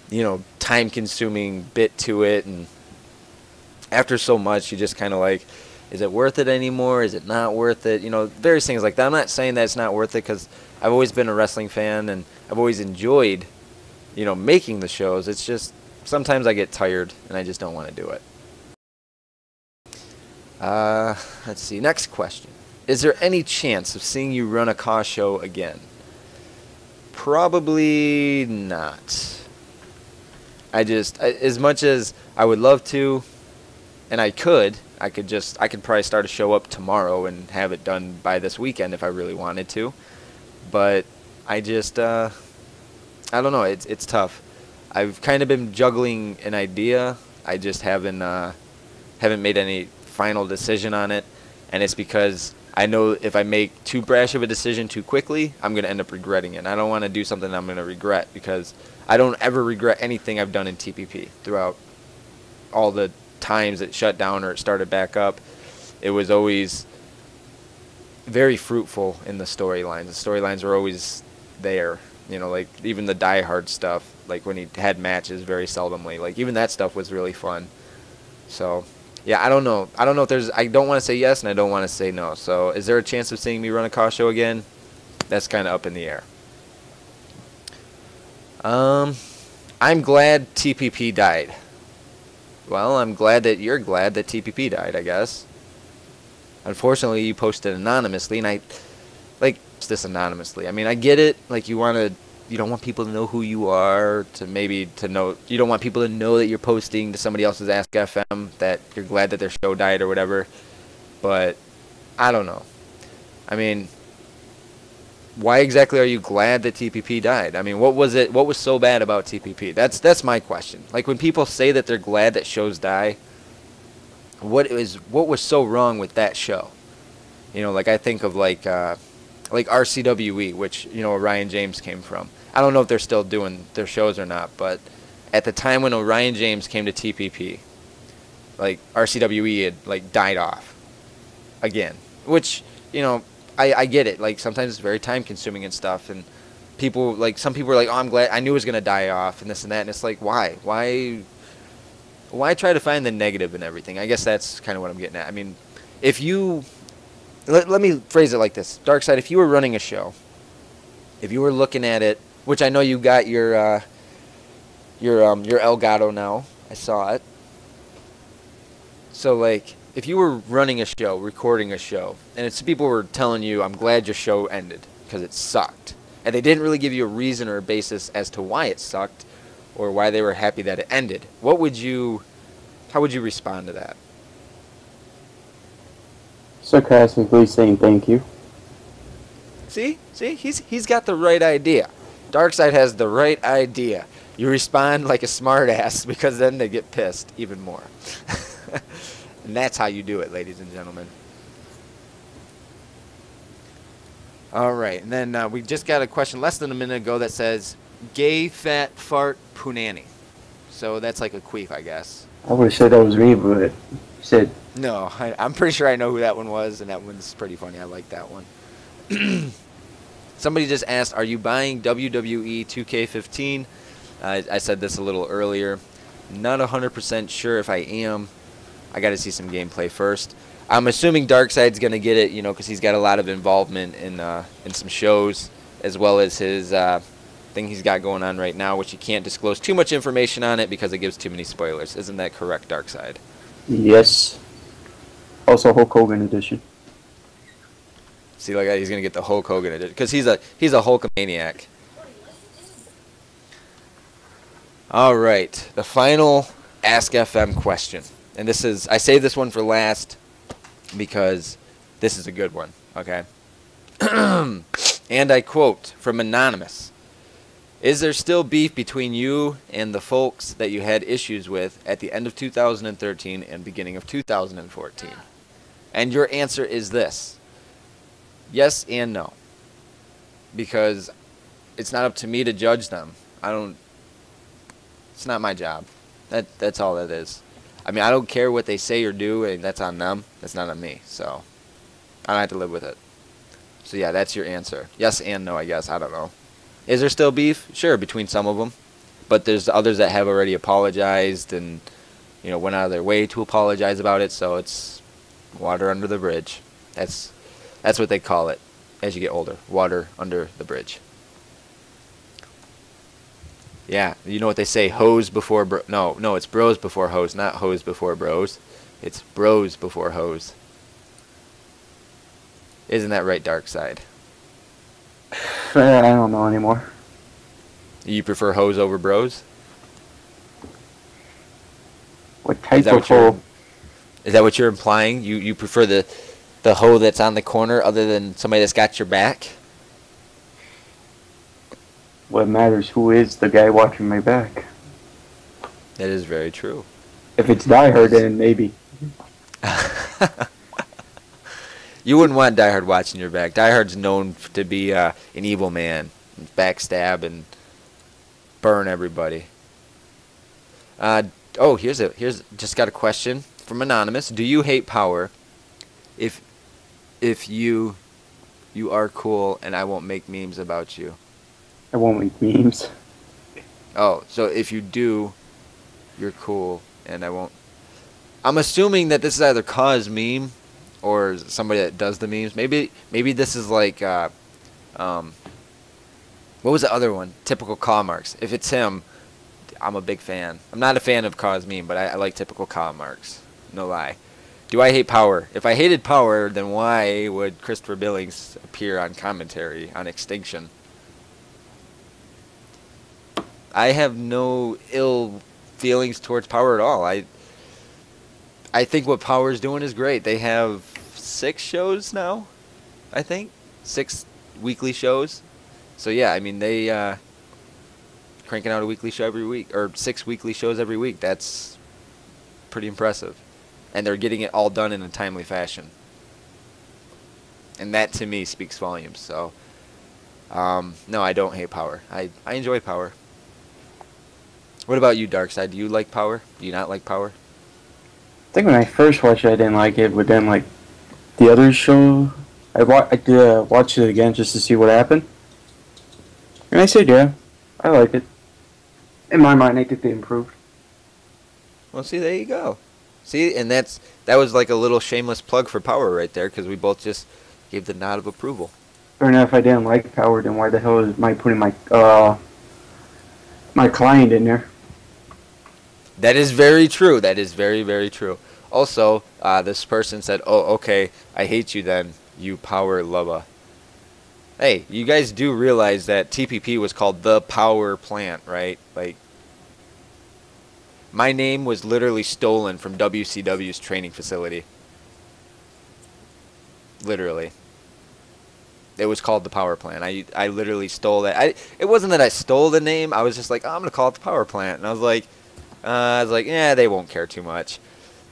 you know, time-consuming bit to it, and after so much, you just kind of like, is it worth it anymore? Is it not worth it? You know, various things like that. I'm not saying that it's not worth it, because I've always been a wrestling fan, and I've always enjoyed, you know, making the shows. It's just sometimes I get tired, and I just don't want to do it. Let's see. Next question. Is there any chance of seeing you run a Kaw show again? Probably not. As much as I would love to, and I could probably start a show up tomorrow and have it done by this weekend if I really wanted to. But I just, I don't know. It's tough. I've kind of been juggling an idea. I just haven't made any final decision on it, and it's because I know if I make too brash of a decision too quickly, I'm going to end up regretting it. And I don't want to do something I'm going to regret, because I don't ever regret anything I've done in TPP throughout all the times it shut down or it started back up. It was always very fruitful in the storylines. The storylines were always there. You know, like even the DieHard stuff, like when he had matches very seldomly, like even that stuff was really fun. So, yeah, I don't know. I don't want to say yes and I don't want to say no. So, is there a chance of seeing me run a Kaw show again? That's kind of up in the air. I'm glad TPP died. Well, I'm glad that you're glad that TPP died, I guess. Unfortunately, you posted anonymously, and this anonymously. I mean, I get it. Like, you don't want people to know who you are, you don't want people to know that you're posting to somebody else's Ask FM that you're glad that their show died or whatever. But, I don't know. I mean, why exactly are you glad that TPP died? I mean, what was so bad about TPP? That's my question. Like, when people say that they're glad that shows die, what was so wrong with that show? You know, like I think of like RCWE, which, you know, Orion James came from. I don't know if they're still doing their shows or not, but at the time when Orion James came to TPP, like RCWE had like died off again, which, you know, I get it. Like, sometimes it's very time-consuming and stuff, and some people were like, oh, I'm glad, I knew it was going to die off, and this and that, and it's like, why? Why try to find the negative in everything? I guess that's kind of what I'm getting at. I mean, if you let me phrase it like this. Darkseid, if you were running a show, if you were looking at it, which I know you got your Elgato now. I saw it. So, like, if you were running a show, recording a show, and it's people were telling you, I'm glad your show ended because it sucked, and they didn't really give you a reason or a basis as to why it sucked or why they were happy that it ended, how would you respond to that? Sarcastically saying thank you. See, he's got the right idea. Darkseid has the right idea. You respond like a smartass because then they get pissed even more. And that's how you do it, ladies and gentlemen. All right, and then we just got a question less than a minute ago that says, gay, fat, fart, punani. So that's like a queef, I guess. I would have said that was me, but you said... No, I'm pretty sure I know who that one was, and that one's pretty funny. I like that one. Somebody just asked, are you buying WWE 2K15? I said this a little earlier. Not 100% sure if I am. I got to see some gameplay first. I'm assuming Darkseid's going to get it, because he's got a lot of involvement in some shows, as well as his thing he's got going on right now, which he can't disclose too much information on it because it gives too many spoilers. Isn't that correct, Darkseid? Yes. Also Hulk Hogan edition. See, like he's going to get the Hulk Hogan edition because he's a Hulkamaniac. All right, the final Ask FM question. And this is, I saved this one for last because this is a good one, okay? And I quote from Anonymous. Is there still beef between you and the folks that you had issues with at the end of 2013 and beginning of 2014? And your answer is this. Yes and no. Because it's not up to me to judge them. It's not my job. That's all that is. I mean, I don't care what they say or do, and that's on them. That's not on me. So I don't have to live with it. So yeah, that's your answer. Yes and no, I guess. I don't know. Is there still beef? Sure, between some of them. But there's others that have already apologized and, went out of their way to apologize about it. So it's water under the bridge. That's what they call it as you get older. Water under the bridge. Yeah, you know what they say, hose before no, it's bros before hose, not hose before bros. It's bros before hose. Isn't that right, Darkseid? I don't know anymore. You prefer hose over bros? What type of hoe? Is that what you're implying? You prefer the hoe that's on the corner other than somebody that's got your back? What matters who is the guy watching my back. That is very true. If it's DieHard, then maybe. You wouldn't want DieHard watching your back. DieHard's known to be an evil man, backstab and burn everybody. Here's just got a question from Anonymous. Do you hate power? If you are cool and I won't make memes about you. I won't make memes. Oh, so if you do, you're cool, and I won't. I'm assuming that this is either Cause meme or somebody that does the memes. Maybe this is like, what was the other one? Typical Claw Marks. If it's him, I'm a big fan. I'm not a fan of Cause meme, but I like Typical Claw Marks. No lie. Do I hate power? If I hated power, then why would Christopher Billings appear on commentary on Extinction? I have no ill feelings towards power at all. I think what Power's doing is great. They have 6 shows now, I think. 6 weekly shows. So yeah, I mean they cranking out a weekly show every week, or 6 weekly shows every week. That's pretty impressive. And they're getting it all done in a timely fashion. And that to me speaks volumes. So no, I don't hate Power. I enjoy Power. What about you, Darkseid? Do you like Power? Do you not like Power? I think when I first watched it, I didn't like it, but then, like, the other show, I watched it again just to see what happened. And I said, yeah, I like it. In my mind, I think they improved. Well, see, there you go. See, and that was like a little shameless plug for Power right there, because we both just gave the nod of approval. Or now, if I didn't like Power, then why the hell am I putting my client in there? That is very true. That is very, very true. Also, this person said, "Oh, okay, I hate you then, you Power lover." Hey, you guys do realize that TPP was called the Power Plant, right? Like, my name was literally stolen from WCW's training facility. Literally. It was called the Power Plant. I literally stole that. It wasn't that I stole the name. I was just like, oh, I'm going to call it the Power Plant. And I was like, yeah, they won't care too much.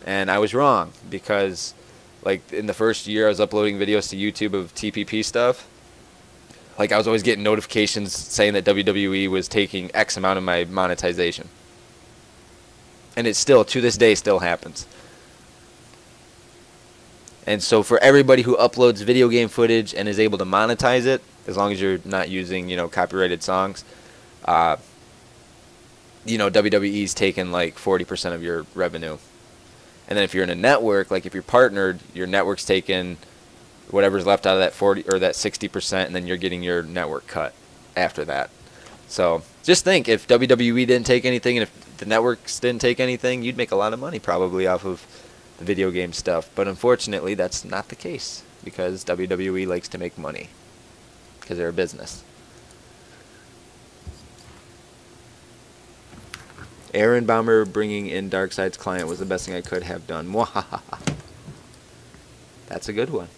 And I was wrong, because like in the first year I was uploading videos to YouTube of TPP stuff. Like, I was always getting notifications saying that WWE was taking X amount of my monetization. And it still, to this day, still happens. And so for everybody who uploads video game footage and is able to monetize it, as long as you're not using, copyrighted songs, WWE's taking like 40% of your revenue. And then if you're in a network, like if you're partnered, your network's taking whatever's left out of that 40 or that 60%, and then you're getting your network cut after that. So just think, if WWE didn't take anything and if the networks didn't take anything, you'd make a lot of money probably off of the video game stuff. But unfortunately, that's not the case, because WWE likes to make money because they're a business. Aaron Bomber bringing in Darkseid's client was the best thing I could have done. That's a good one.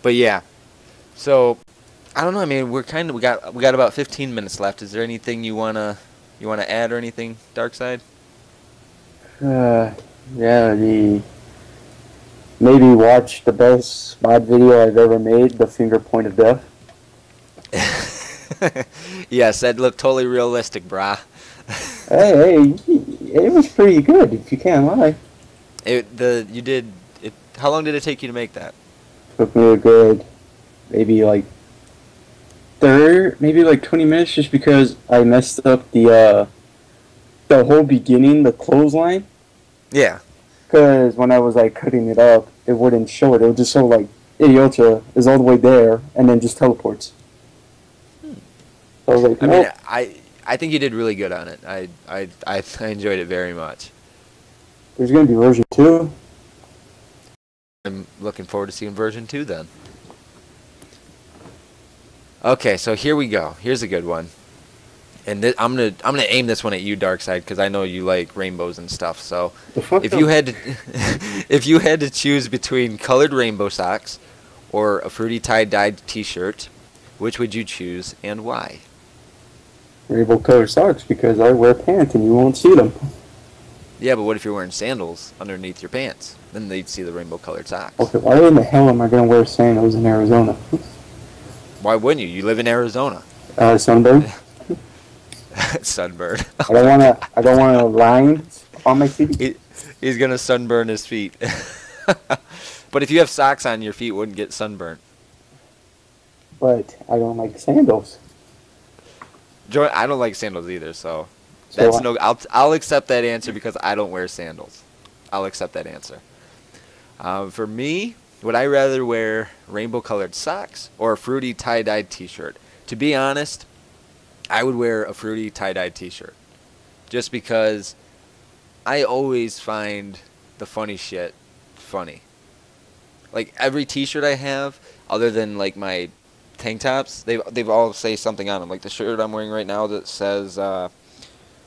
But yeah, so I don't know. I mean, we got about 15 minutes left. Is there anything you wanna add or anything, Darkseid? Maybe watch the best mod video I've ever made, the finger point of death. Yes, that looked totally realistic, brah. hey, it was pretty good, if you can't lie. How long did it take you to make that? Took me a good, maybe like 20 minutes, just because I messed up the whole beginning, the clothesline. Yeah. Because when I was like cutting it up, it wouldn't show it. It would just show like Idiota is all the way there and then just teleports. So I was like, nope. I mean, I think you did really good on it. I enjoyed it very much. There's gonna be version 2. I'm looking forward to seeing version 2 then. Okay, so here we go. Here's a good one. And I'm gonna aim this one at you, Darkseid, because I know you like rainbows and stuff. So if you had to choose between colored rainbow socks or a fruity tie-dyed T-shirt, which would you choose and why? Rainbow colored socks, because I wear pants and you won't see them. Yeah, but what if you're wearing sandals underneath your pants? Then they'd see the rainbow colored socks. Okay, why in the hell am I gonna wear sandals in Arizona? Why wouldn't you? You live in Arizona. Sunburn. Sunburn. I don't want lines on my feet. He's gonna sunburn his feet. But if you have socks on, your feet wouldn't get sunburnt. But I don't like sandals. I don't like sandals either, so that's no. I'll accept that answer, because I don't wear sandals. I'll accept that answer. For me, would I rather wear rainbow-colored socks or a fruity tie-dyed T-shirt? To be honest, I would wear a fruity tie-dyed T-shirt, just because I always find the funny shit funny. Like, every T-shirt I have, other than like my tank tops, they've all say something on them. Like the shirt I'm wearing right now that says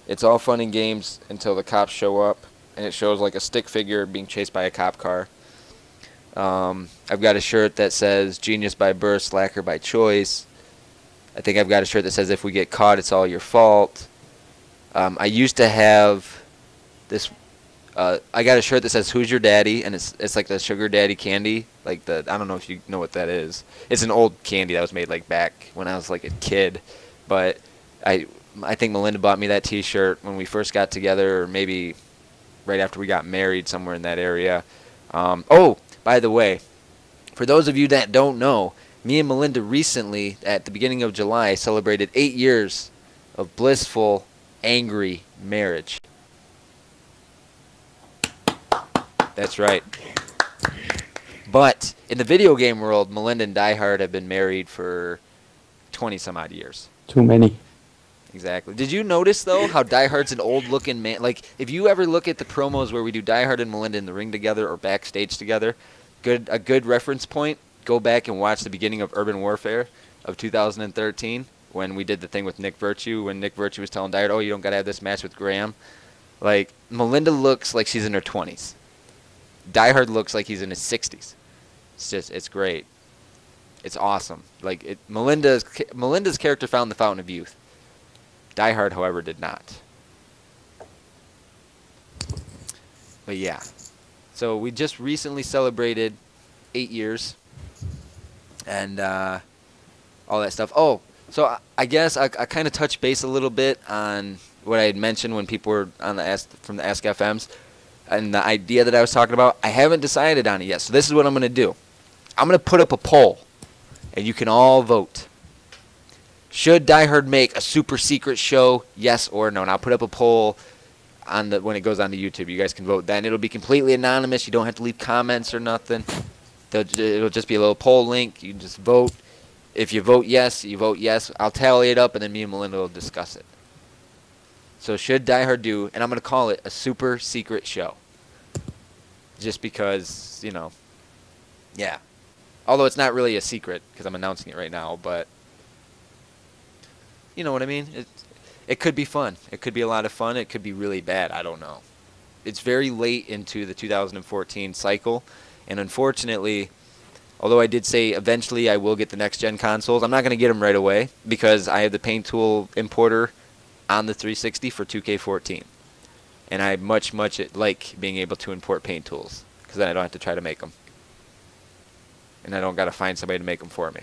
it's all fun and games until the cops show up, and it shows like a stick figure being chased by a cop car. I've got a shirt that says genius by birth, slacker by choice. I think I've got a shirt that says if we get caught, it's all your fault. I used to have this. I got a shirt that says "Who's your daddy?" and it's like the sugar daddy candy. Like I don't know if you know what that is. It's an old candy that was made like back when I was like a kid. But I think Melinda bought me that T-shirt when we first got together, or maybe right after we got married, somewhere in that area. Oh, by the way, for those of you that don't know, me and Melinda recently, at the beginning of July, celebrated 8 years of blissful, angry marriage. That's right. But in the video game world, Melinda and DieHard have been married for 20-some-odd years. Too many. Exactly. Did you notice, though, how DieHard's an old-looking man? Like, if you ever look at the promos where we do DieHard and Melinda in the ring together or backstage together, a good reference point, go back and watch the beginning of Urban Warfare of 2013 when we did the thing with Nick Virtue, when Nick Virtue was telling DieHard, oh, you don't got to have this match with Graham. Like, Melinda looks like she's in her 20s. DieHard looks like he's in his 60s. It's great. It's awesome. Like, Melinda's character found the fountain of youth. DieHard, however, did not. But yeah. So we just recently celebrated 8 years. And all that stuff. Oh, so I guess I kind of touched base a little bit on what I had mentioned when people were on from the Ask FMs. And the idea that I was talking about, I haven't decided on it yet. So this is what I'm going to do. I'm going to put up a poll, and you can all vote. Should DieHard make a super secret show, yes or no? And I'll put up a poll on when it goes on to YouTube. You guys can vote then. It'll be completely anonymous. You don't have to leave comments or nothing. It'll just be a little poll link. You can just vote. If you vote yes, you vote yes. I'll tally it up, and then me and Melinda will discuss it. So should DieHard do, and I'm going to call it a super secret show. Just because, yeah. Although it's not really a secret because I'm announcing it right now, but you know what I mean? It could be fun. It could be a lot of fun. It could be really bad. I don't know. It's very late into the 2014 cycle, and unfortunately, although I did say eventually I will get the next-gen consoles, I'm not going to get them right away because I have the Paint Tool importer on the 360 for 2K14. And I much like being able to import paint tools because then I don't have to try to make them. And I don't got to find somebody to make them for me.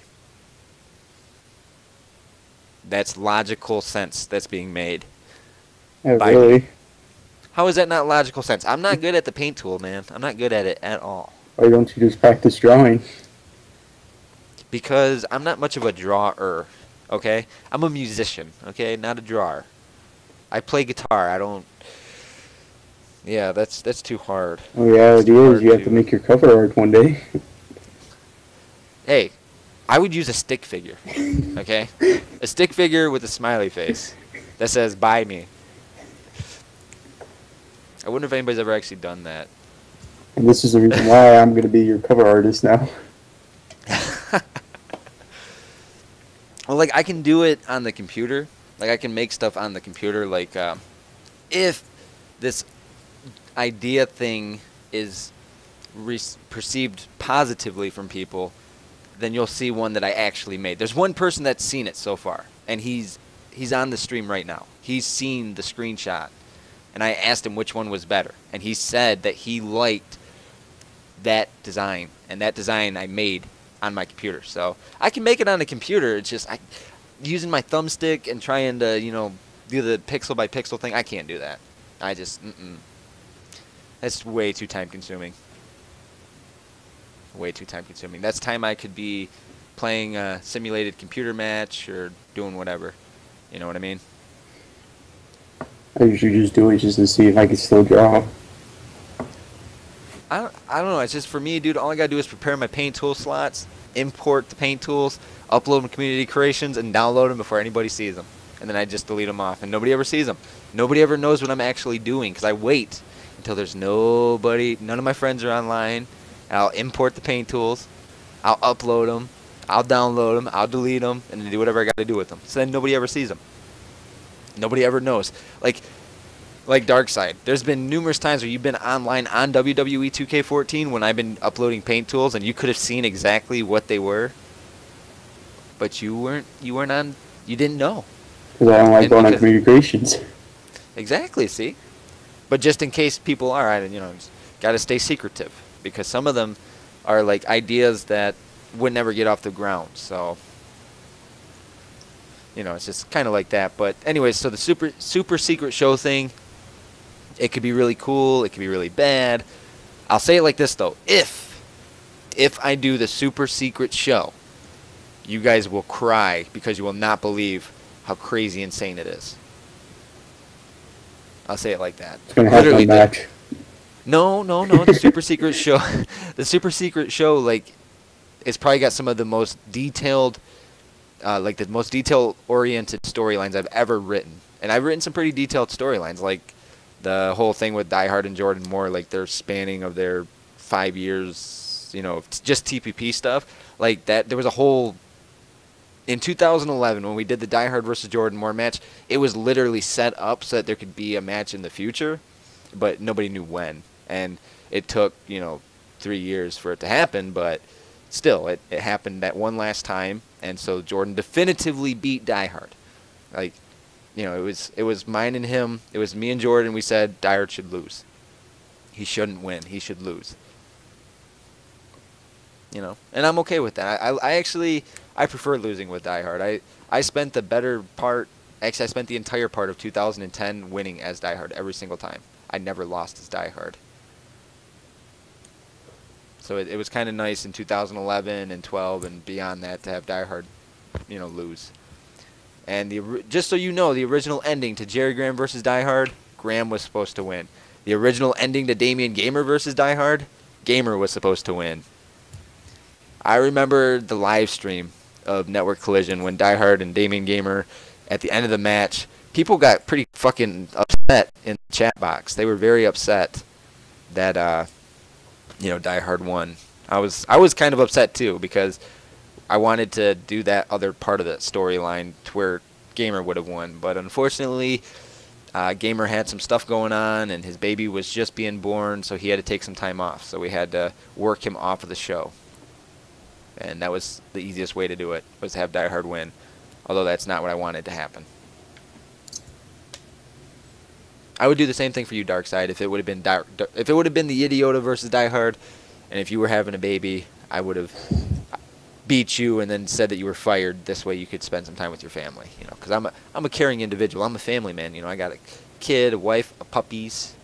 That's logical sense that's being made. Yeah, really? Me. How is that not logical sense? I'm not good at the paint tool, man. I'm not good at it at all. Why don't you just practice drawing? Because I'm not much of a drawer, okay? I'm a musician, okay? Not a drawer. I play guitar. I don't... Yeah, that's too hard. Oh, yeah, it is. You have to make your cover art one day. Hey, I would use a stick figure, okay? A stick figure with a smiley face that says, buy me. I wonder if anybody's ever actually done that. And this is the reason why I'm going to be your cover artist now. Well, like, I can do it on the computer. Like, I can make stuff on the computer. Like, if this idea thing is perceived positively from people, then you'll see one that I actually made. There's one person that's seen it so far, and he's on the stream right now. He's seen the screenshot, and I asked him which one was better, and he said that he liked that design, and that design I made on my computer. So I can make it on the computer. It's just using my thumbstick and trying to, do the pixel by pixel thing. I can't do that. I just, That's way too time consuming. Way too time consuming. That's time I could be playing a simulated computer match or doing whatever. You know what I mean? I usually just do it just to see if I can still draw. I don't know. It's just for me, dude, all I got to do is prepare my paint tool slots, import the paint tools, upload them to Community Creations, and download them before anybody sees them. And then I just delete them off, and nobody ever sees them. Nobody ever knows what I'm actually doing because I wait until there's nobody, none of my friends are online. I'll import the paint tools, I'll upload them, I'll download them, I'll delete them, and then do whatever I got to do with them. So then nobody ever sees them. Nobody ever knows. Like Darkside, there's been numerous times where you've been online on WWE 2K14 when I've been uploading paint tools, and you could have seen exactly what they were, but you weren't on. You didn't know. Because I don't like going on Communications. Exactly. See, but just in case people are, got to stay secretive because some of them are like ideas that would never get off the ground. So. It's just kind of like that. But anyways, so the super secret show thing, it could be really cool. It could be really bad. I'll say it like this, though. If I do the super secret show, you guys will cry because you will not believe how crazy insane it is. I'll say it like that. It's going to have a match. No. The super secret show, the super secret show, like, it's probably got some of the most detailed, like the most detail-oriented storylines I've ever written. And I've written some pretty detailed storylines, like the whole thing with DieHard and Jordan Moore, like their spanning of their 5 years, just TPP stuff. Like that, there was a whole. In 2011, when we did the DieHard versus Jordan Moore match, it was literally set up so that there could be a match in the future, but nobody knew when. And it took, 3 years for it to happen, but still, it happened that one last time, and so Jordan definitively beat DieHard. Like, it was mine and him. It was me and Jordan. We said DieHard should lose. He shouldn't win. He should lose. And I'm okay with that. I prefer losing with DieHard. I spent the better part, actually I spent the entire part of 2010 winning as DieHard every single time. I never lost as DieHard. So it was kind of nice in 2011 and 12 and beyond that to have DieHard, lose. And just so you know, the original ending to Jerry Graham versus DieHard, Graham was supposed to win. The original ending to Damian Gamer versus DieHard, Gamer was supposed to win. I remember the live stream of Network Collision when DieHard and Damian Gamer, at the end of the match, people got pretty fucking upset in the chat box. They were very upset that DieHard won. I was kind of upset too because I wanted to do that other part of the storyline to where Gamer would have won, but unfortunately, Gamer had some stuff going on and his baby was just being born, so he had to take some time off. So we had to work him off of the show. And that was the easiest way to do it, was to have DieHard win. Although that's not what I wanted to happen. I would do the same thing for you, Darkseid, if it would have been the Idiota versus DieHard, and if you were having a baby, I would have beat you and then said that you were fired. This way you could spend some time with your family, because I'm a caring individual. I'm a family man, I got a kid, a wife, puppies.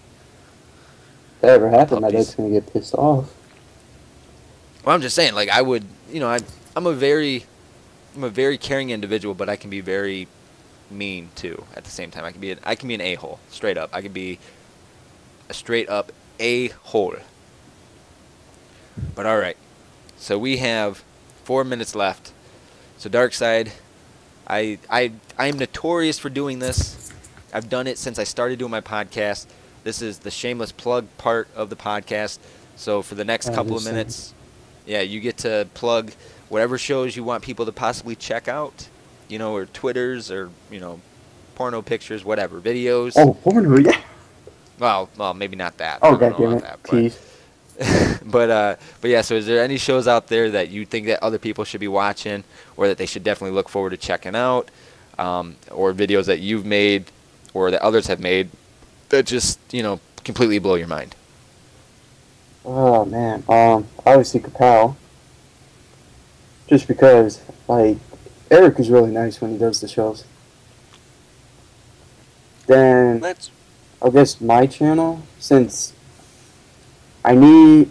If that ever happened, my dad's going to get pissed off. Well, I'm just saying, like, I would, I'm a very caring individual, but I can be very mean too. At the same time, I can be an a-hole, straight up. I could be a straight up a-hole. But all right, so we have 4 minutes left. So Darkseid, I'm notorious for doing this. I've done it since I started doing my podcast. This is the shameless plug part of the podcast. So for the next couple of minutes. Yeah, you get to plug whatever shows you want people to possibly check out, or Twitters or, porno pictures, whatever, videos. Oh, porno, yeah. Well, maybe not that. Oh, goddammit, please. But yeah, so is there any shows out there that you think that other people should be watching or that they should definitely look forward to checking out, or videos that you've made or that others have made that just, completely blow your mind? Oh, man. Obviously Kapow. Just because, like, Eric is really nice when he does the shows. Then, I guess my channel, since I'm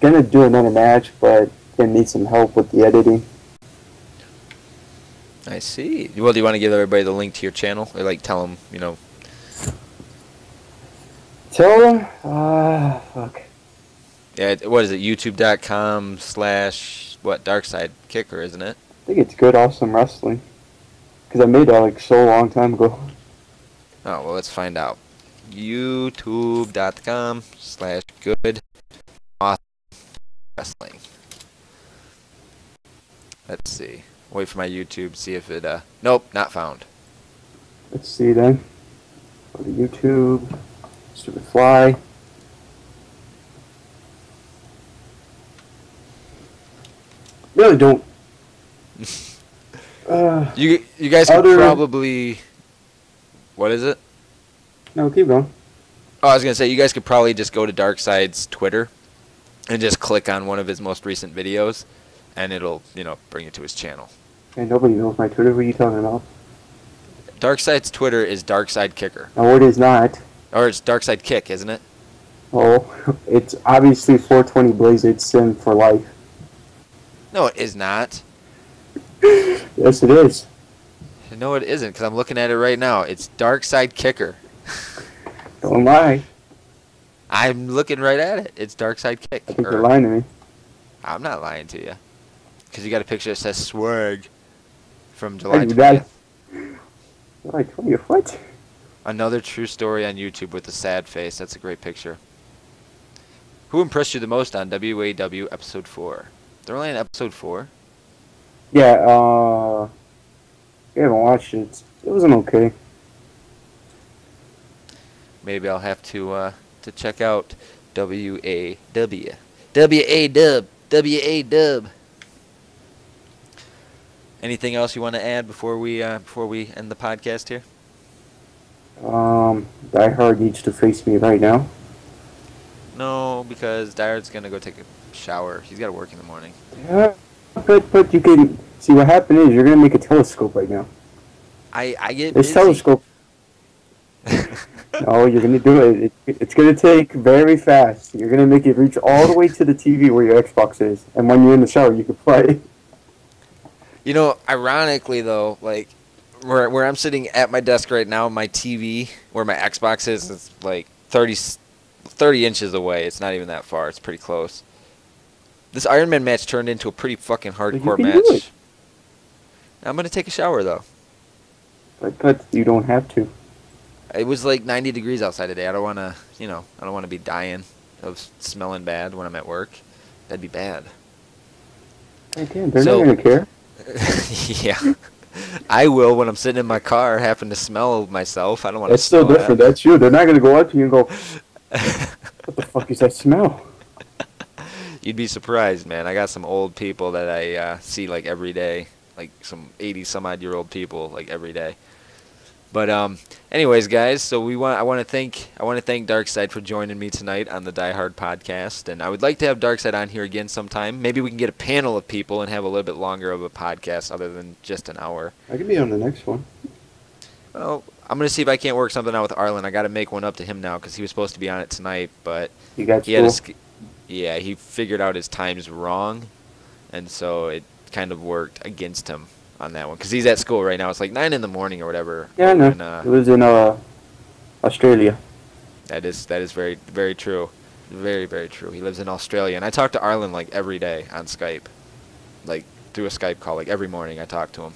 gonna do another match, but gonna need some help with the editing. I see. Well, do you want to give everybody the link to your channel? Or, like, tell them, Tell them? Fuck. Yeah, what is it? YouTube.com/ Darkseid Kicker, isn't it? I think it's Good Awesome Wrestling. Because I made that like so long time ago. Oh, well, let's find out. YouTube.com/ Good Awesome Wrestling. Let's see. Wait for my YouTube, see if it, nope, not found. Let's see then. Go to YouTube. Stupid fly. Really don't. You guys could probably. What is it? No, keep going. Oh, I was gonna say you guys could probably just go to Darkseid's Twitter, and just click on one of his most recent videos, and it'll bring you to his channel. Hey, nobody knows my Twitter. What are you talking about? Darkseid's Twitter is Darkseid Kicker. No, it is not. Or it's Darkseid Kick, isn't it? Oh, it's obviously 420 Blazed Sim for life. No, it is not. Yes, it is. No, it isn't, because I'm looking at it right now. It's Darkseid Kicker. Don't lie. I'm looking right at it. It's Dark Side Kick. I think you're lying to me. I'm not lying to you. Because you got a picture that says swag from July Hey, 20th. July 20th, what? Another true story on YouTube with a sad face. That's a great picture. Who impressed you the most on WAW Episode 4? They're only on Episode 4? Yeah, I haven't watched it. It wasn't okay. Maybe I'll have to check out WAW. WAW. Anything else you want to add before we end the podcast here? DieHard needs to face me right now. No, because DieHard's gonna go take a shower. He's got to work in the morning. Yeah, but you can see what happened is you're gonna make a telescope right now. I get this busy. Telescope. No, you're gonna do it. It's gonna take very fast. You're gonna make it reach all the way to the TV where your Xbox is, and when you're in the shower, you can play. You know, ironically though, like where I'm sitting at my desk right now, my TV where my Xbox is like 30 inches away. It's not even that far. It's pretty close. This Iron Man match turned into a pretty fucking hardcore match. I'm gonna take a shower though. But you don't have to. It was like 90 degrees outside today. I don't want to be dying of smelling bad when I'm at work. That'd be bad. Again, they're not gonna care. Yeah. I will when I'm sitting in my car having to smell myself. I don't want to. That's still different. That's you. They're not gonna go up to you and go, "What the fuck is that smell?" You'd be surprised, man. I got some old people that I see like every day, like some 80-some-odd-year-old people like every day. But anyways, guys, so I want to thank Darkside for joining me tonight on the DieHard Podcast, and I would like to have Darkside on here again sometime. Maybe we can get a panel of people and have a little bit longer of a podcast other than just an hour. I could be on the next one. Well, I'm gonna see if I can't work something out with Arlen. I got to make one up to him now because he was supposed to be on it tonight, but he got he figured out his times wrong, and so it kind of worked against him on that one because he's at school right now. It's like 9 in the morning or whatever. Yeah, no. He lives in Australia. That is very, very true. Very, very true. He lives in Australia, and I talk to Arlen like every day on Skype, like through a Skype call. Like every morning, I talk to him.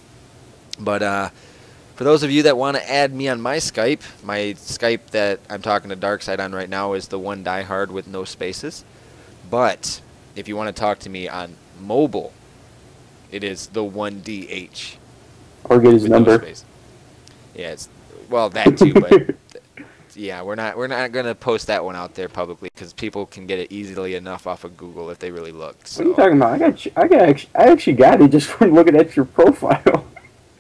But for those of you that want to add me on my Skype that I'm talking to Darkside on right now is the one DieHard with no spaces. But if you want to talk to me on mobile, it is the 1DH. Or get his number. No space. Yeah, well, that too, but yeah, we're not gonna post that one out there publicly because people can get it easily enough off of Google if they really look. So. What are you talking about? I actually got it just from looking at your profile.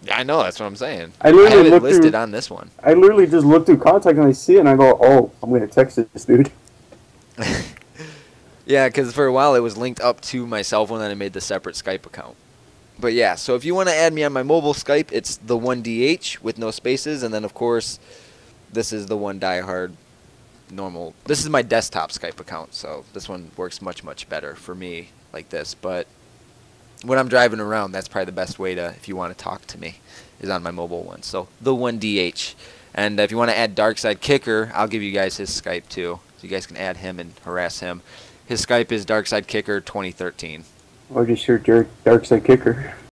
Yeah, I know, that's what I'm saying. I literally have it listed on this one. I literally just look through contact and I see it and I go, oh, I'm gonna text this dude. Yeah, because for a while it was linked up to my cell phone and I made the separate Skype account. But yeah, so if you want to add me on my mobile Skype, it's the 1DH with no spaces, and then of course, this is the one DieHard normal. This is my desktop Skype account, so this one works much, much better for me like this. But when I'm driving around, that's probably the best way to, if you want to talk to me, is on my mobile one. So the 1DH. And if you want to add Darkside Kicker, I'll give you guys his Skype too, so you guys can add him and harass him. His Skype is Darkside Kicker 2013. Or just your Darkside Kicker.